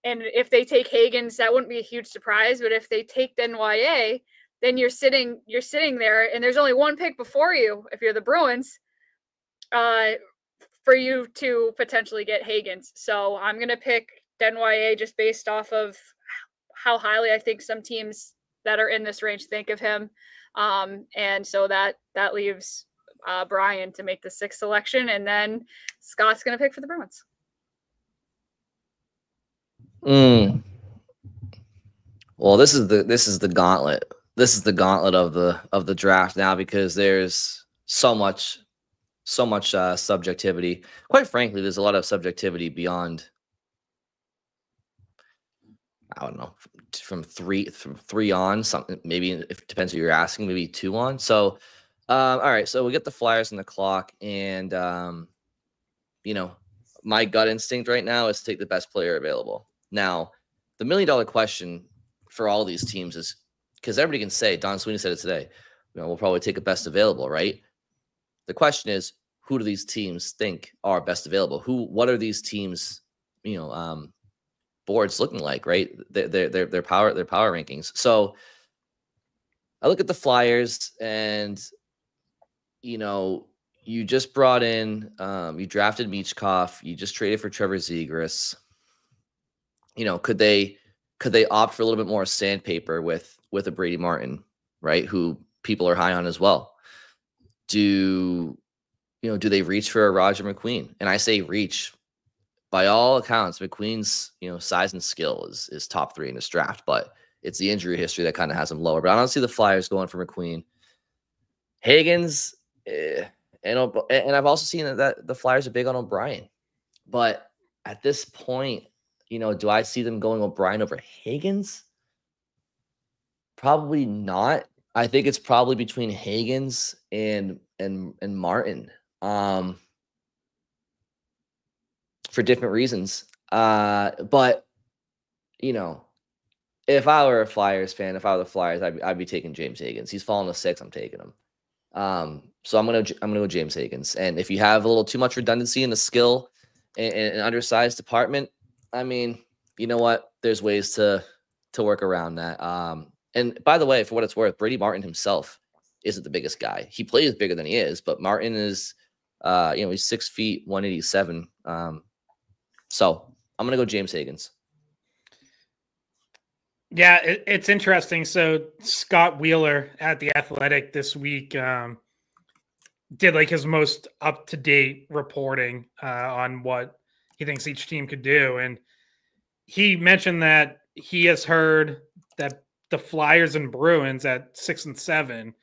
And if they take Hagens, that wouldn't be a huge surprise. But if they take Denwye, then you're sitting there, and there's only one pick before you, if you're the Bruins, for you to potentially get Hagens. So I'm going to pick Denwye just based off of how highly I think some teams that are in this range think of him. And so that leaves Brian to make the 6th selection, and then Scott's going to pick for the Bruins. Well, this is the gauntlet. This is the gauntlet of the draft now, because there's so much subjectivity. Quite frankly, there's a lot of subjectivity beyond, I don't know, from three on, something, maybe, if it depends who you're asking, maybe 2 on. So all right, so we get the Flyers on the clock, and my gut instinct right now is to take the best player available. Now, the $1 million question for all these teams is, because everybody can say, Don Sweeney said it today, we'll probably take a best available, right? The question is, who do these teams think are best available? What are these teams, boards looking like, right? Their power rankings. So I look at the Flyers, and you just brought in, you drafted Michkov, you just traded for Trevor Zegras. Could they opt for a little bit more sandpaper with a Brady Martin, right? Who people are high on as well. Do they reach for a Roger McQueen? And I say reach. By all accounts, McQueen's size and skill is top 3 in this draft, but it's the injury history that kind of has him lower. But I don't see the Flyers going for McQueen. Hagens, and I've also seen that the Flyers are big on O'Brien, but at this point, do I see them going O'Brien over Hagens? Probably not. I think it's probably between Hagens and Martin, for different reasons. But if I were a Flyers fan, if I were the Flyers, I'd be taking James Hagens. He's fallen to 6. I'm taking him. So I'm gonna go James Hagens. And if you have a little too much redundancy in the skill and an undersized department, I mean, you know what? There's ways to work around that. And by the way, for what it's worth, Brady Martin himself isn't the biggest guy. He plays bigger than he is, but Martin is, he's 6 feet, 187. So I'm gonna go James Hagens. Yeah, it's interesting. So Scott Wheeler at The Athletic this week did like his most up-to-date reporting on what he thinks each team could do. And he mentioned that he has heard that the Flyers and Bruins at 6 and 7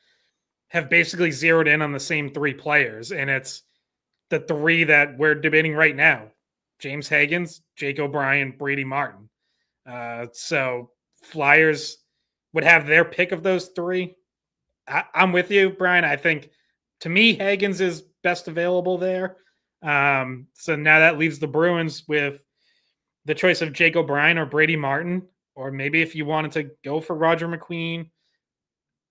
have basically zeroed in on the same 3 players, and it's the 3 that we're debating right now: James Higgins, Jake O'Brien, Brady Martin. So Flyers would have their pick of those 3. I'm with you, Brian. I think, to me, Higgins is best available there. So now that leaves the Bruins with the choice of Jake O'Brien or Brady Martin, or maybe if you wanted to go for Roger McQueen.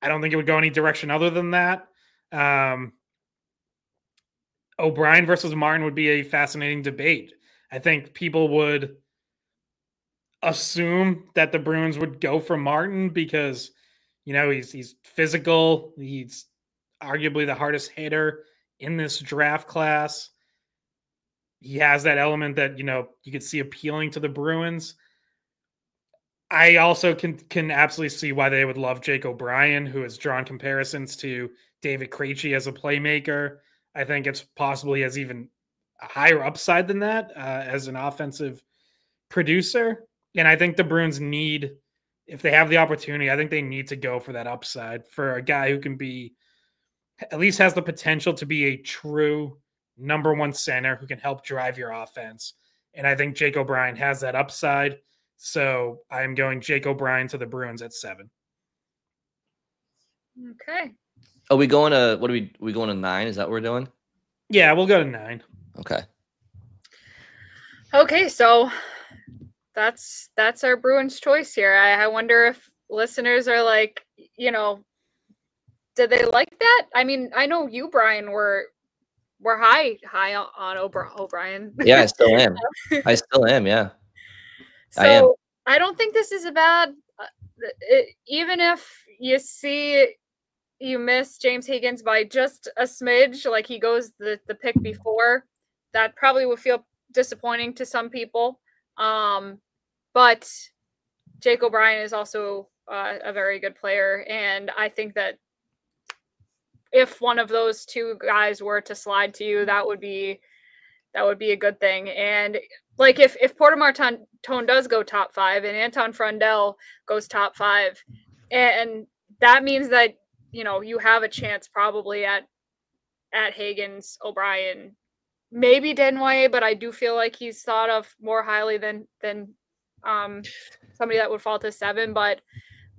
I don't think it would go any direction other than that. O'Brien versus Martin would be a fascinating debate. I think people would assume that the Bruins would go for Martin because, he's physical. He's arguably the hardest hitter in this draft class. He has that element that, you could see appealing to the Bruins. I also can absolutely see why they would love Jake O'Brien, who has drawn comparisons to David Krejci as a playmaker. I think it's possibly has even a higher upside than that as an offensive producer. And I think the Bruins need, if they have the opportunity, I think they need to go for that upside for a guy who can be, at least has the potential to be a true number 1 center who can help drive your offense. And I think Jake O'Brien has that upside. So I'm going Jake O'Brien to the Bruins at 7. Okay. Are we going to, what are we going to 9? Is that what we're doing? Yeah, we'll go to 9. Okay. Okay, so that's our Bruins choice here. I wonder if listeners are like, did they like that? I mean, I know you, Brian, were high on O'Brien. Yeah, I still am. I still am, yeah. So I don't think this is a bad, even if you miss James Higgins by just a smidge, like he goes the pick before, that probably would feel disappointing to some people. But Jake O'Brien is also a very good player, and I think that if one of those 2 guys were to slide to you, that would be a good thing. And like if Porter Martin does go top 5 and Anton Frundell goes top 5, and that means that you have a chance probably at Higgins, O'Brien, maybe Denway, but I do feel like he's thought of more highly than somebody that would fall to 7. But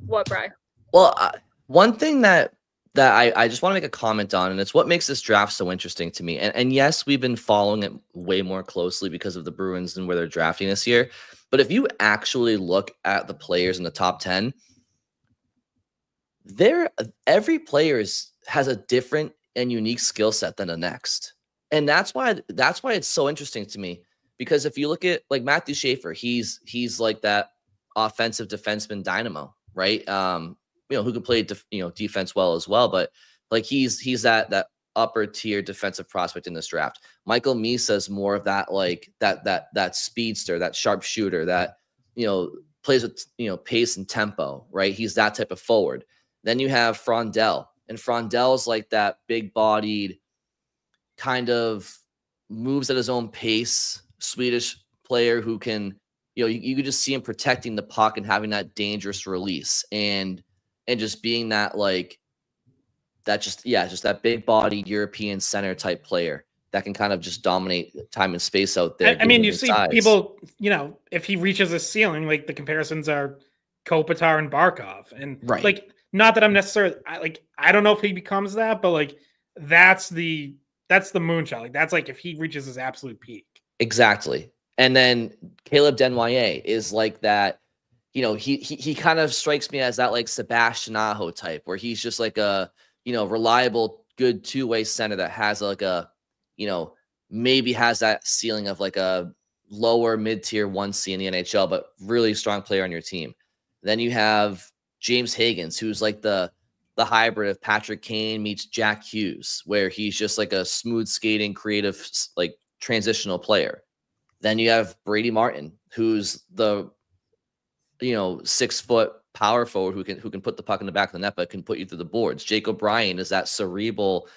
what, Bri? Well, one thing that I just want to make a comment on, and it's what makes this draft so interesting to me. And yes, we've been following it way more closely because of the Bruins and where they're drafting this year. But if you actually look at the players in the top 10, every player has a different and unique skill set than the next. And that's why it's so interesting to me, because if you look at like Matthew Schaefer, he's like that offensive defenseman dynamo, right? Who can play defense well as well, but like he's that upper tier defensive prospect in this draft. Michael Misa is more of that, like that speedster, that sharpshooter that plays with pace and tempo, right? He's that type of forward. Then you have Frondell, and Frondell's like that big-bodied, kind of moves at his own pace, Swedish player who can, you could just see him protecting the puck and having that dangerous release and just being that just that big-bodied European center type player that can kind of just dominate time and space out there. I mean, you see people, if he reaches a ceiling, like the comparisons are Kopitar and Barkov, and right. Like, not that I'm necessarily I don't know if he becomes that, but like that's the moonshot. Like that's like if he reaches his absolute peak. Exactly. And then Caleb Denway is like that. He kind of strikes me as that like Sebastian Aho type, where he's just like a reliable, good 2-way center that has like a maybe has that ceiling of like a lower mid-tier 1C in the NHL, but really strong player on your team. Then you have James Higgins, who's like the hybrid of Patrick Kane meets Jack Hughes, where he's just like a smooth skating, creative, like transitional player. Then you have Brady Martin, who's the 6-foot power forward who can put the puck in the back of the net, but can put you through the boards. Jake O'Brien is that cerebral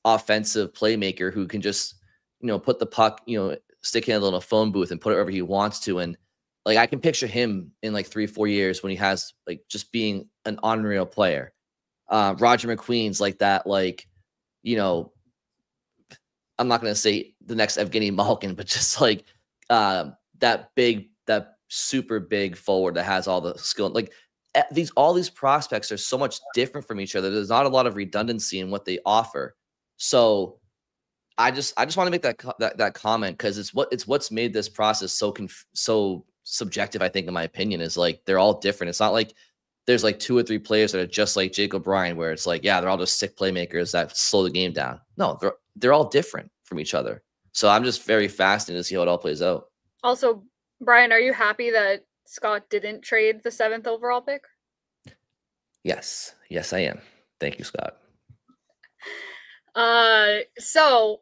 offensive playmaker who can just put the puck, stick in a little phone booth and put it wherever he wants to, and Like I can picture him in like 3-4 years when he has like just being an unreal player. Roger McQueen's like that, like, you know, I'm not going to say the next Evgeny Malkin, but just like that super big forward that has all the skill. Like all these prospects are so much different from each other. There's not a lot of redundancy in what they offer. So I just want to make that comment because it's what's made this process so subjective. I think, in my opinion, is like they're all different. It's not like there's like 2 or 3 players that are just like Jake O'Brien, where it's like, yeah, they're all just sick playmakers that slow the game down. No, they're all different from each other. So I'm just very fascinated to see how it all plays out. Also, Brian, are you happy that Scott didn't trade the 7th overall pick? Yes, I am. Thank you, Scott. So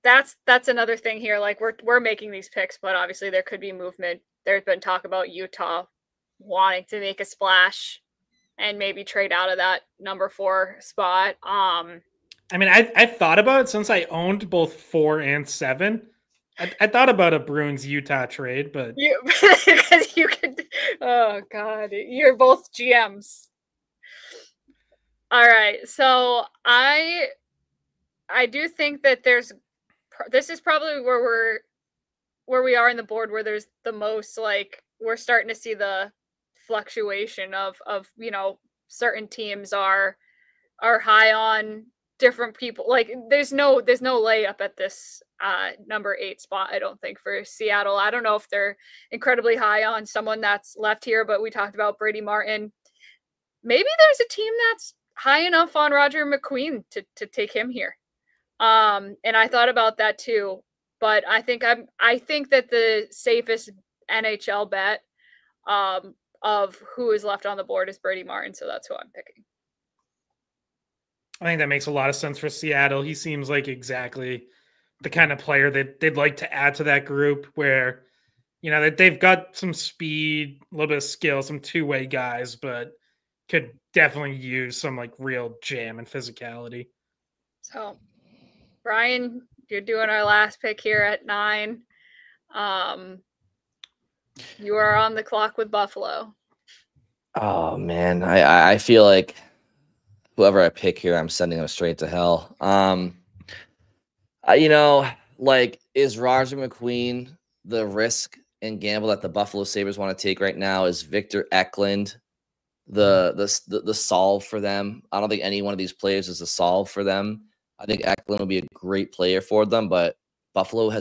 that's another thing here. Like we're making these picks, but obviously there could be movement. There's been talk about Utah wanting to make a splash and maybe trade out of that number 4 spot. I mean, I thought about it since I owned both 4 and 7. I thought about a Bruins Utah trade, but because you could. Oh God, you're both GMs. All right, so I do think that this is probably where we are in the board where there's the most, like, we're starting to see the fluctuation of you know, certain teams are high on different people. Like there's no layup at this number 8 spot, I don't think, for Seattle. I don't know if they're incredibly high on someone that's left here, but we talked about Brady Martin. Maybe there's a team that's high enough on Roger McQueen to take him here. And I thought about that too, but I think that the safest NHL bet of who is left on the board is Brady Martin, so that's who I'm picking. I think that makes a lot of sense for Seattle. He seems like exactly the kind of player that they'd like to add to that group where, you know, that they've got some speed, a little bit of skill, some two-way guys, but could definitely use some like real jam and physicality. So, Brian, you're doing our last pick here at 9. You are on the clock with Buffalo. Oh man, I feel like whoever I pick here, I'm sending them straight to hell. You know, like, is Roger McQueen the risk and gamble that the Buffalo Sabres want to take right now? Is Victor Eklund the solve for them? I don't think any one of these players is a solve for them. I think Eklund will be a great player for them, but Buffalo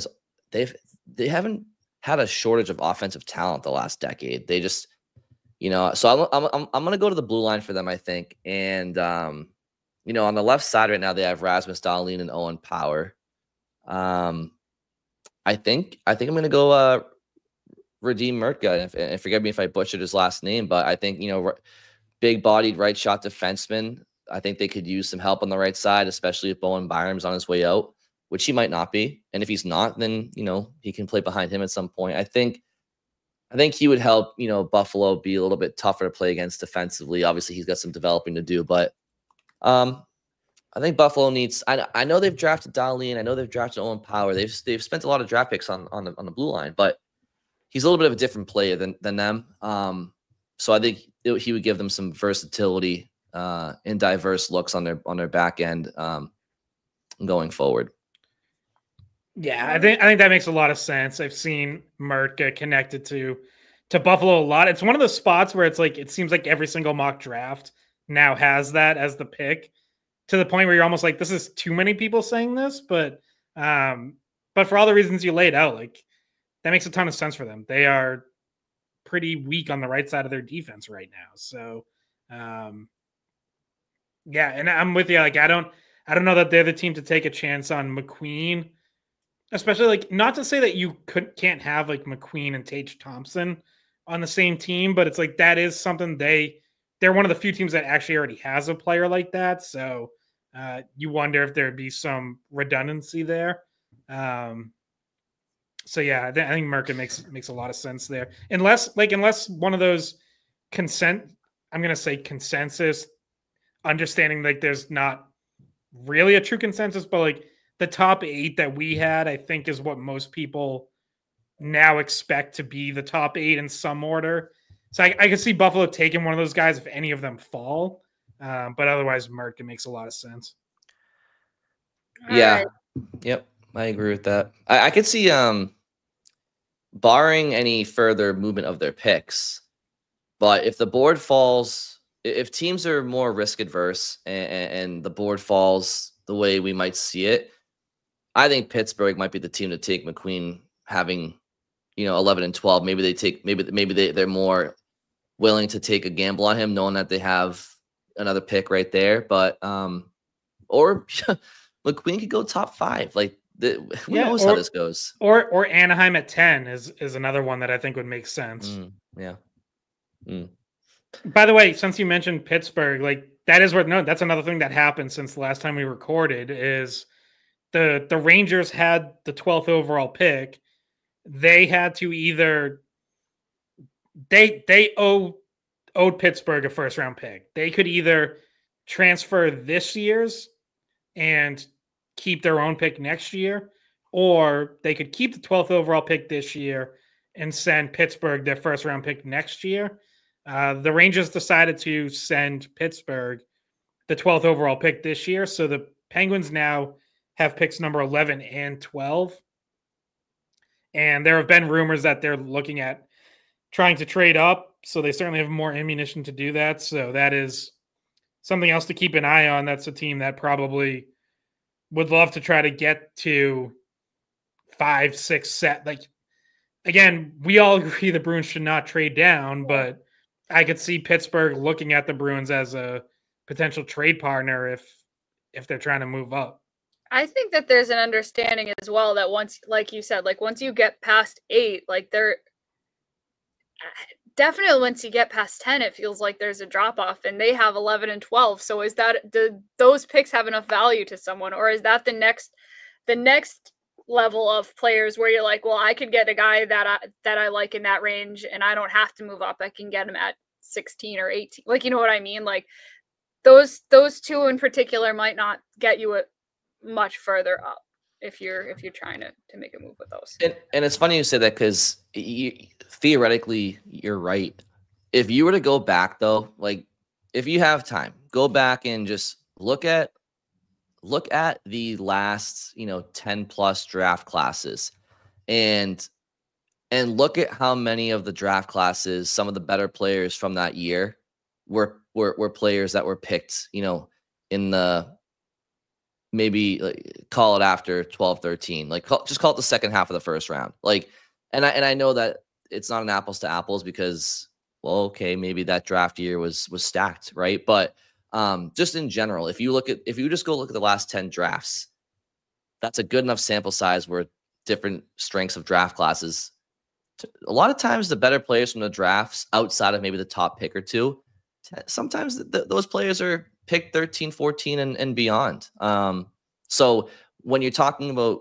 they haven't had a shortage of offensive talent the last decade. They just, you know, so I'm gonna go to the blue line for them, I think. And you know, on the left side right now they have Rasmus Dahlin and Owen Power. I think I'm gonna go Radim Mertka, and forgive me if I butchered his last name, but I think, you know, big-bodied right shot defenseman. I think they could use some help on the right side, especially if Bowen Byram's on his way out, which he might not be. And if he's not, then, you know, he can play behind him at some point. I think he would help, you know, Buffalo be a little bit tougher to play against defensively. Obviously, he's got some developing to do, but I think Buffalo needs. I know they've drafted Dahlin. I know they've drafted Owen Power. They've spent a lot of draft picks on the blue line, but he's a little bit of a different player than them. So I think he would give them some versatility and diverse looks on their back end going forward. Yeah, I think that makes a lot of sense. I've seen Mertka connected to Buffalo a lot. It's one of those spots where it's like it seems like every single mock draft now has that as the pick, to the point where you're almost like, this is too many people saying this, but for all the reasons you laid out, like, that makes a ton of sense for them. They are pretty weak on the right side of their defense right now. So, yeah, and I'm with you. Like, I don't know that they're the team to take a chance on McQueen, especially, like, not to say that you can't have like McQueen and Tage Thompson on the same team, but it's like that is something they're one of the few teams that actually already has a player like that. So you wonder if there'd be some redundancy there. So yeah, I think Merkin makes a lot of sense there. Unless one of those consensus, understanding like there's not really a true consensus, but like the top 8 that we had, I think is what most people now expect to be the top 8 in some order. So I can see Buffalo taking one of those guys if any of them fall. But otherwise, Merkin makes a lot of sense. Yeah. Right. Yep. I agree with that. I could see, barring any further movement of their picks, but if the board falls, if teams are more risk adverse and the board falls the way we might see it, I think Pittsburgh might be the team to take McQueen having, 11 and 12. Maybe they take, they're more willing to take a gamble on him, knowing that they have another pick right there. But, or McQueen could go top 5. Like, who knows how this goes? Or Anaheim at 10 is another one that I think would make sense. Yeah. By the way, since you mentioned Pittsburgh, like that's another thing that happened since the last time we recorded is the Rangers had the 12th overall pick. They had to either they owed Pittsburgh a first round pick. They could either transfer this year's and keep their own pick next year, or they could keep the 12th overall pick this year and send Pittsburgh their first round pick next year. The Rangers decided to send Pittsburgh the 12th overall pick this year. So the Penguins now have picks number 11 and 12. And there have been rumors that they're looking at trying to trade up. So they certainly have more ammunition to do that. So that is something else to keep an eye on. That's a team that probably would love to try to get to 5, 6 set. Like, again, we all agree the Bruins should not trade down, but I could see Pittsburgh looking at the Bruins as a potential trade partner if they're trying to move up. I think that there's an understanding as well that once, like you said, like once you get past 8, like they're definitely once you get past 10, it feels like there's a drop off, and they have 11 and 12. So is that those picks have enough value to someone, or is that the next level of players where you're like, well, I could get a guy that I like in that range, and I don't have to move up. I can get him at 16 or 18. Like, you know what I mean? Like those two in particular might not get you much further up if you're trying to make a move with those. And it's funny you say that because theoretically you're right. If you were to go back though, like if you have time, go back and just look at the last 10 plus draft classes and look at how many of the draft classes, some of the better players from that year were players that were picked in the maybe like, call it after 12, 13, like just call it the second half of the first round. Like, and I know that it's not an apples to apples because, well, okay, maybe that draft year was stacked, right? But just in general, if you just go look at the last 10 drafts, that's a good enough sample size where different strengths of draft classes. A lot of times the better players from the drafts outside of maybe the top pick or two, sometimes those players are pick 13, 14 and beyond. So when you're talking about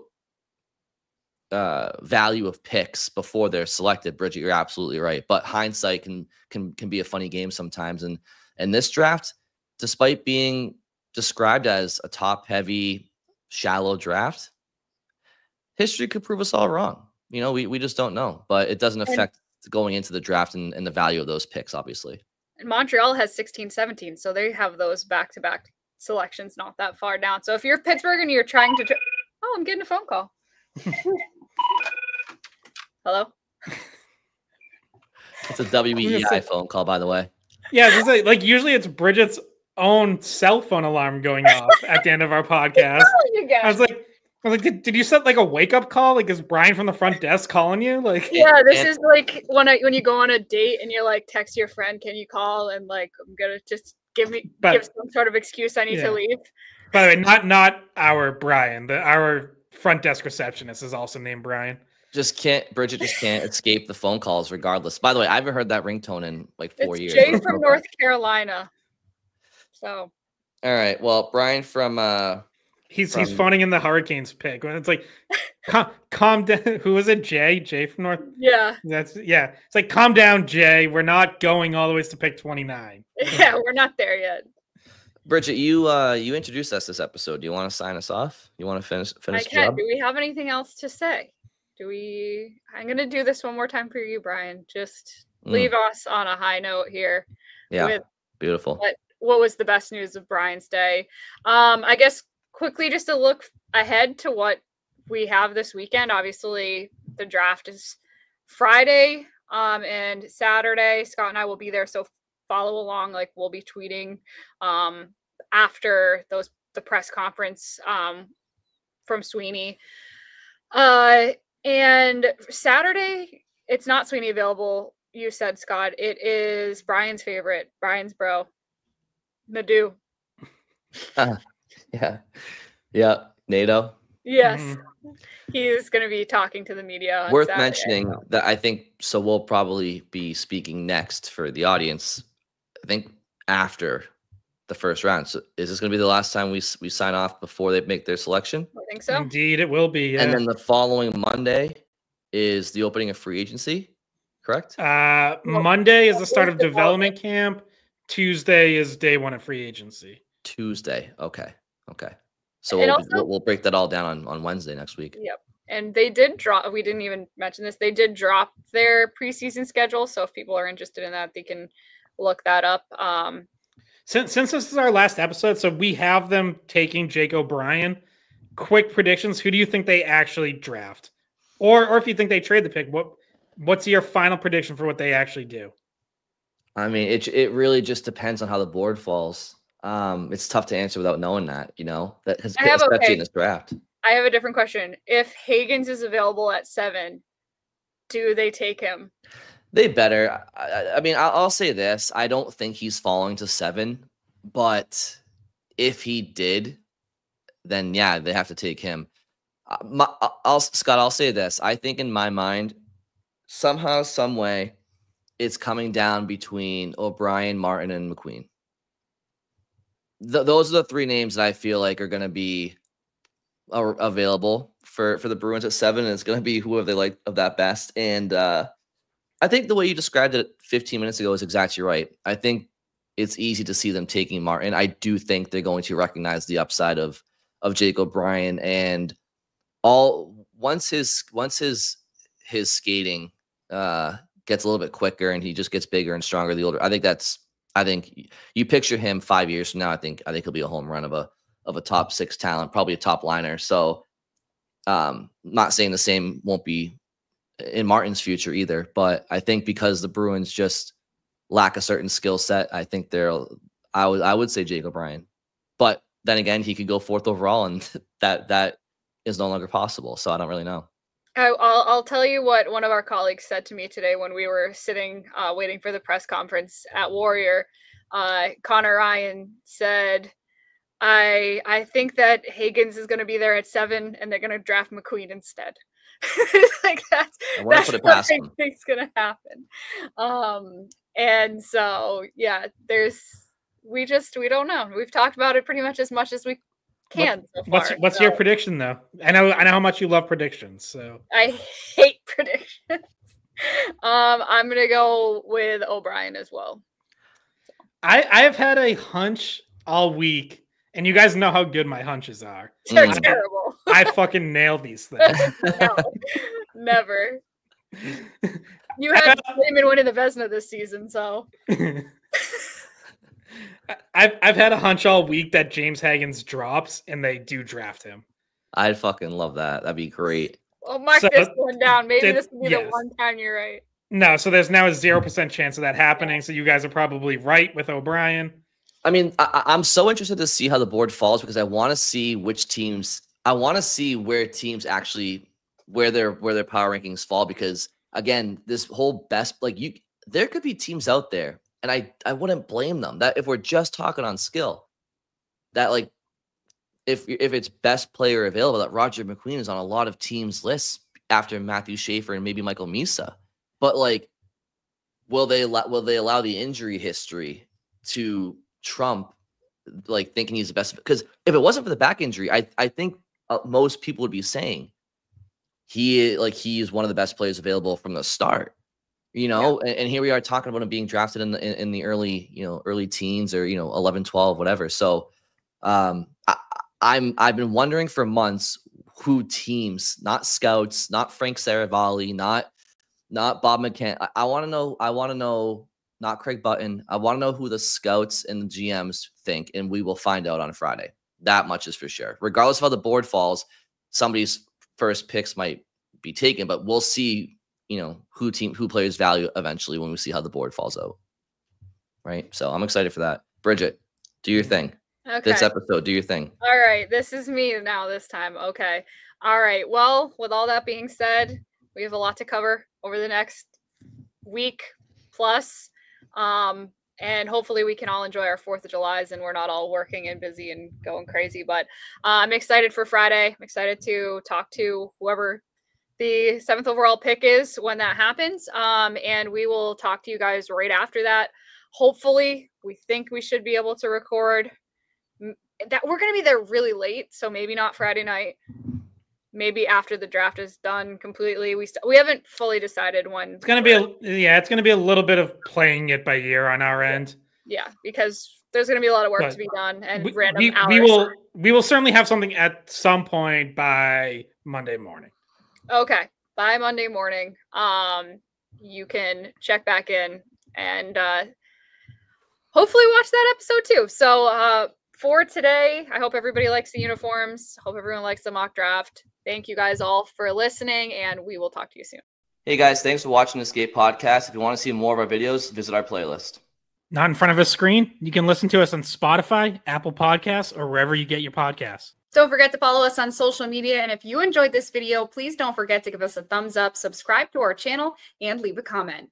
value of picks before they're selected, Bridget, you're absolutely right. But hindsight can be a funny game sometimes. And this draft, despite being described as a top heavy, shallow draft, history could prove us all wrong. We just don't know, but it doesn't affect going into the draft and the value of those picks, obviously. And Montreal has 16, 17, so they have those back-to-back selections not that far down. So if you're Pittsburgh and you're trying to oh, I'm getting a phone call. Hello? It's a WEI phone call, by the way. Yeah, just like usually it's Bridget's own cell phone alarm going off at the end of our podcast. I was like, did you set like a wake up call? Like, is Brian from the front desk calling you? Like, yeah, this is like when you go on a date and you're like, text your friend, can you call? And like, I'm gonna just give some sort of excuse I need to leave. By the way, not our Brian. Our front desk receptionist is also named Brian. Bridget just can't escape the phone calls regardless. By the way, I haven't heard that ringtone in like 4 years. Jay from North Carolina. So. All right. Well, Brian from He's phoning in the Hurricanes pick. When it's like, calm down. Who is it? Jay from North. Yeah. It's like, calm down, Jay. We're not going all the way to pick 29. Yeah, we're not there yet. Bridget, you introduced us this episode. Do you want to sign us off? You want to finish? I can. Do we have anything else to say? I'm going to do this one more time for you, Brian. Just leave us on a high note here. Yeah. With Beautiful. What was the best news of Brian's day? I guess quickly just to look ahead to what we have this weekend. Obviously, the draft is Friday and Saturday. Scott and I will be there, so follow along. Like, we'll be tweeting after the press conference from Sweeney. And Saturday, it's not Sweeney available. You said, Scott, it is Brian's favorite, Brian's bro, Nadeau. Yeah. NATO. Yes. He is going to be talking to the media. Worth mentioning that I think, so we'll probably be speaking next for the audience, I think after the first round. So is this going to be the last time we sign off before they make their selection? I think so. Indeed, it will be. Yeah. And then the following Monday is the opening of free agency, correct? Monday is the start of development camp. Tuesday is day one of free agency. Tuesday. Okay. So we'll break that all down on Wednesday next week. Yep. And they did drop, we didn't even mention this, they did drop their preseason schedule. So if people are interested in that, they can look that up. Since this is our last episode, so we have them taking Jake O'Brien. Quick predictions. Who do you think they actually draft? Or if you think they trade the pick, what's your final prediction for what they actually do? I mean, it really just depends on how the board falls. It's tough to answer without knowing that, especially in this draft. I have a different question. If Higgins is available at 7, do they take him? They better. I mean, I'll say this. I don't think he's falling to 7, but if he did, then yeah, they have to take him. Scott, I'll say this. I think in my mind, somehow, some way, it's coming down between O'Brien, Martin, and McQueen. Those are the 3 names that I feel like are going to be available for the Bruins at 7, and it's going to be whoever they like of that best. And I think the way you described it 15 minutes ago is exactly right. I think it's easy to see them taking Martin. I do think they're going to recognize the upside of Jake O'Brien, and once his skating gets a little bit quicker and he just gets bigger and stronger the older. I think you picture him 5 years from now. I think he'll be a home run of a top 6 talent, probably a top liner. So, not saying the same won't be in Martin's future either, but I think because the Bruins just lack a certain skill set, I think I would say Jake O'Brien, but then again, he could go 4th overall, and that is no longer possible. So I don't really know. I'll tell you what one of our colleagues said to me today when we were sitting waiting for the press conference at Warrior. Connor Ryan said, I think that Higgins is going to be there at 7 and they're going to draft McQueen instead. Like that's what I think's going to happen. And so, yeah, we don't know. We've talked about it pretty much as we can so far. What's your prediction though? I know how much you love predictions. So I hate predictions. I'm gonna go with O'Brien as well. I have had a hunch all week, and you guys know how good my hunches are. They're terrible. I fucking nail these things. No, never. You had Raymond winning the Vezina this season, so. I've had a hunch all week that James Hagens drops, and they do draft him. I'd fucking love that. That'd be great. Well, mark this one down. Maybe this will be the one time you're right. No, so there's now a 0% chance of that happening. So you guys are probably right with O'Brien. I mean, I'm so interested to see how the board falls because I want to see which teams. I want to see where teams actually where their power rankings fall because again, this whole best there could be teams out there. And I wouldn't blame them that if we're just talking on skill, that if it's best player available, that Roger McQueen is on a lot of teams' lists after Matthew Schaefer and maybe Michael Misa. But will they allow the injury history to trump thinking he's the best? Because if it wasn't for the back injury, I think most people would be saying he is one of the best players available from the start. And here we are talking about him being drafted in the early teens or 11, 12, whatever. So I've been wondering for months who teams, not scouts, not Frank Saravalli, not Bob McCann. I want to know, not Craig Button. I want to know who the scouts and the GMs think, and we will find out on Friday. That much is for sure. Regardless of how the board falls, somebody's first picks might be taken, but we'll see, who players value eventually when we see how the board falls out. Right. So I'm excited for that. Bridget, do your thing. Okay. This episode, do your thing. All right. This is me now this time. Okay. All right. Well, with all that being said, we have a lot to cover over the next week plus. And hopefully we can all enjoy our 4th of July's and we're not all working and busy and going crazy. But I'm excited for Friday. I'm excited to talk to whoever the 7th overall pick is when that happens. And we will talk to you guys right after that. Hopefully, we think we should be able to record that. We're going to be there really late, so maybe not Friday night. Maybe after the draft is done completely. We haven't fully decided when. It's going to be it's going to be a little bit of playing it by ear on our end. Yeah, because there's going to be a lot of work to be done and random hours. We will certainly have something at some point by Monday morning. Okay, by Monday morning, you can check back in and hopefully watch that episode too. So for today, I hope everybody likes the uniforms. Hope everyone likes the mock draft. Thank you guys all for listening, and we will talk to you soon. Hey guys, thanks for watching the Skate Podcast. If you want to see more of our videos, visit our playlist. Not in front of a screen? You can listen to us on Spotify, Apple Podcasts, or wherever you get your podcasts. Don't forget to follow us on social media, and if you enjoyed this video, please don't forget to give us a thumbs up, subscribe to our channel, and leave a comment.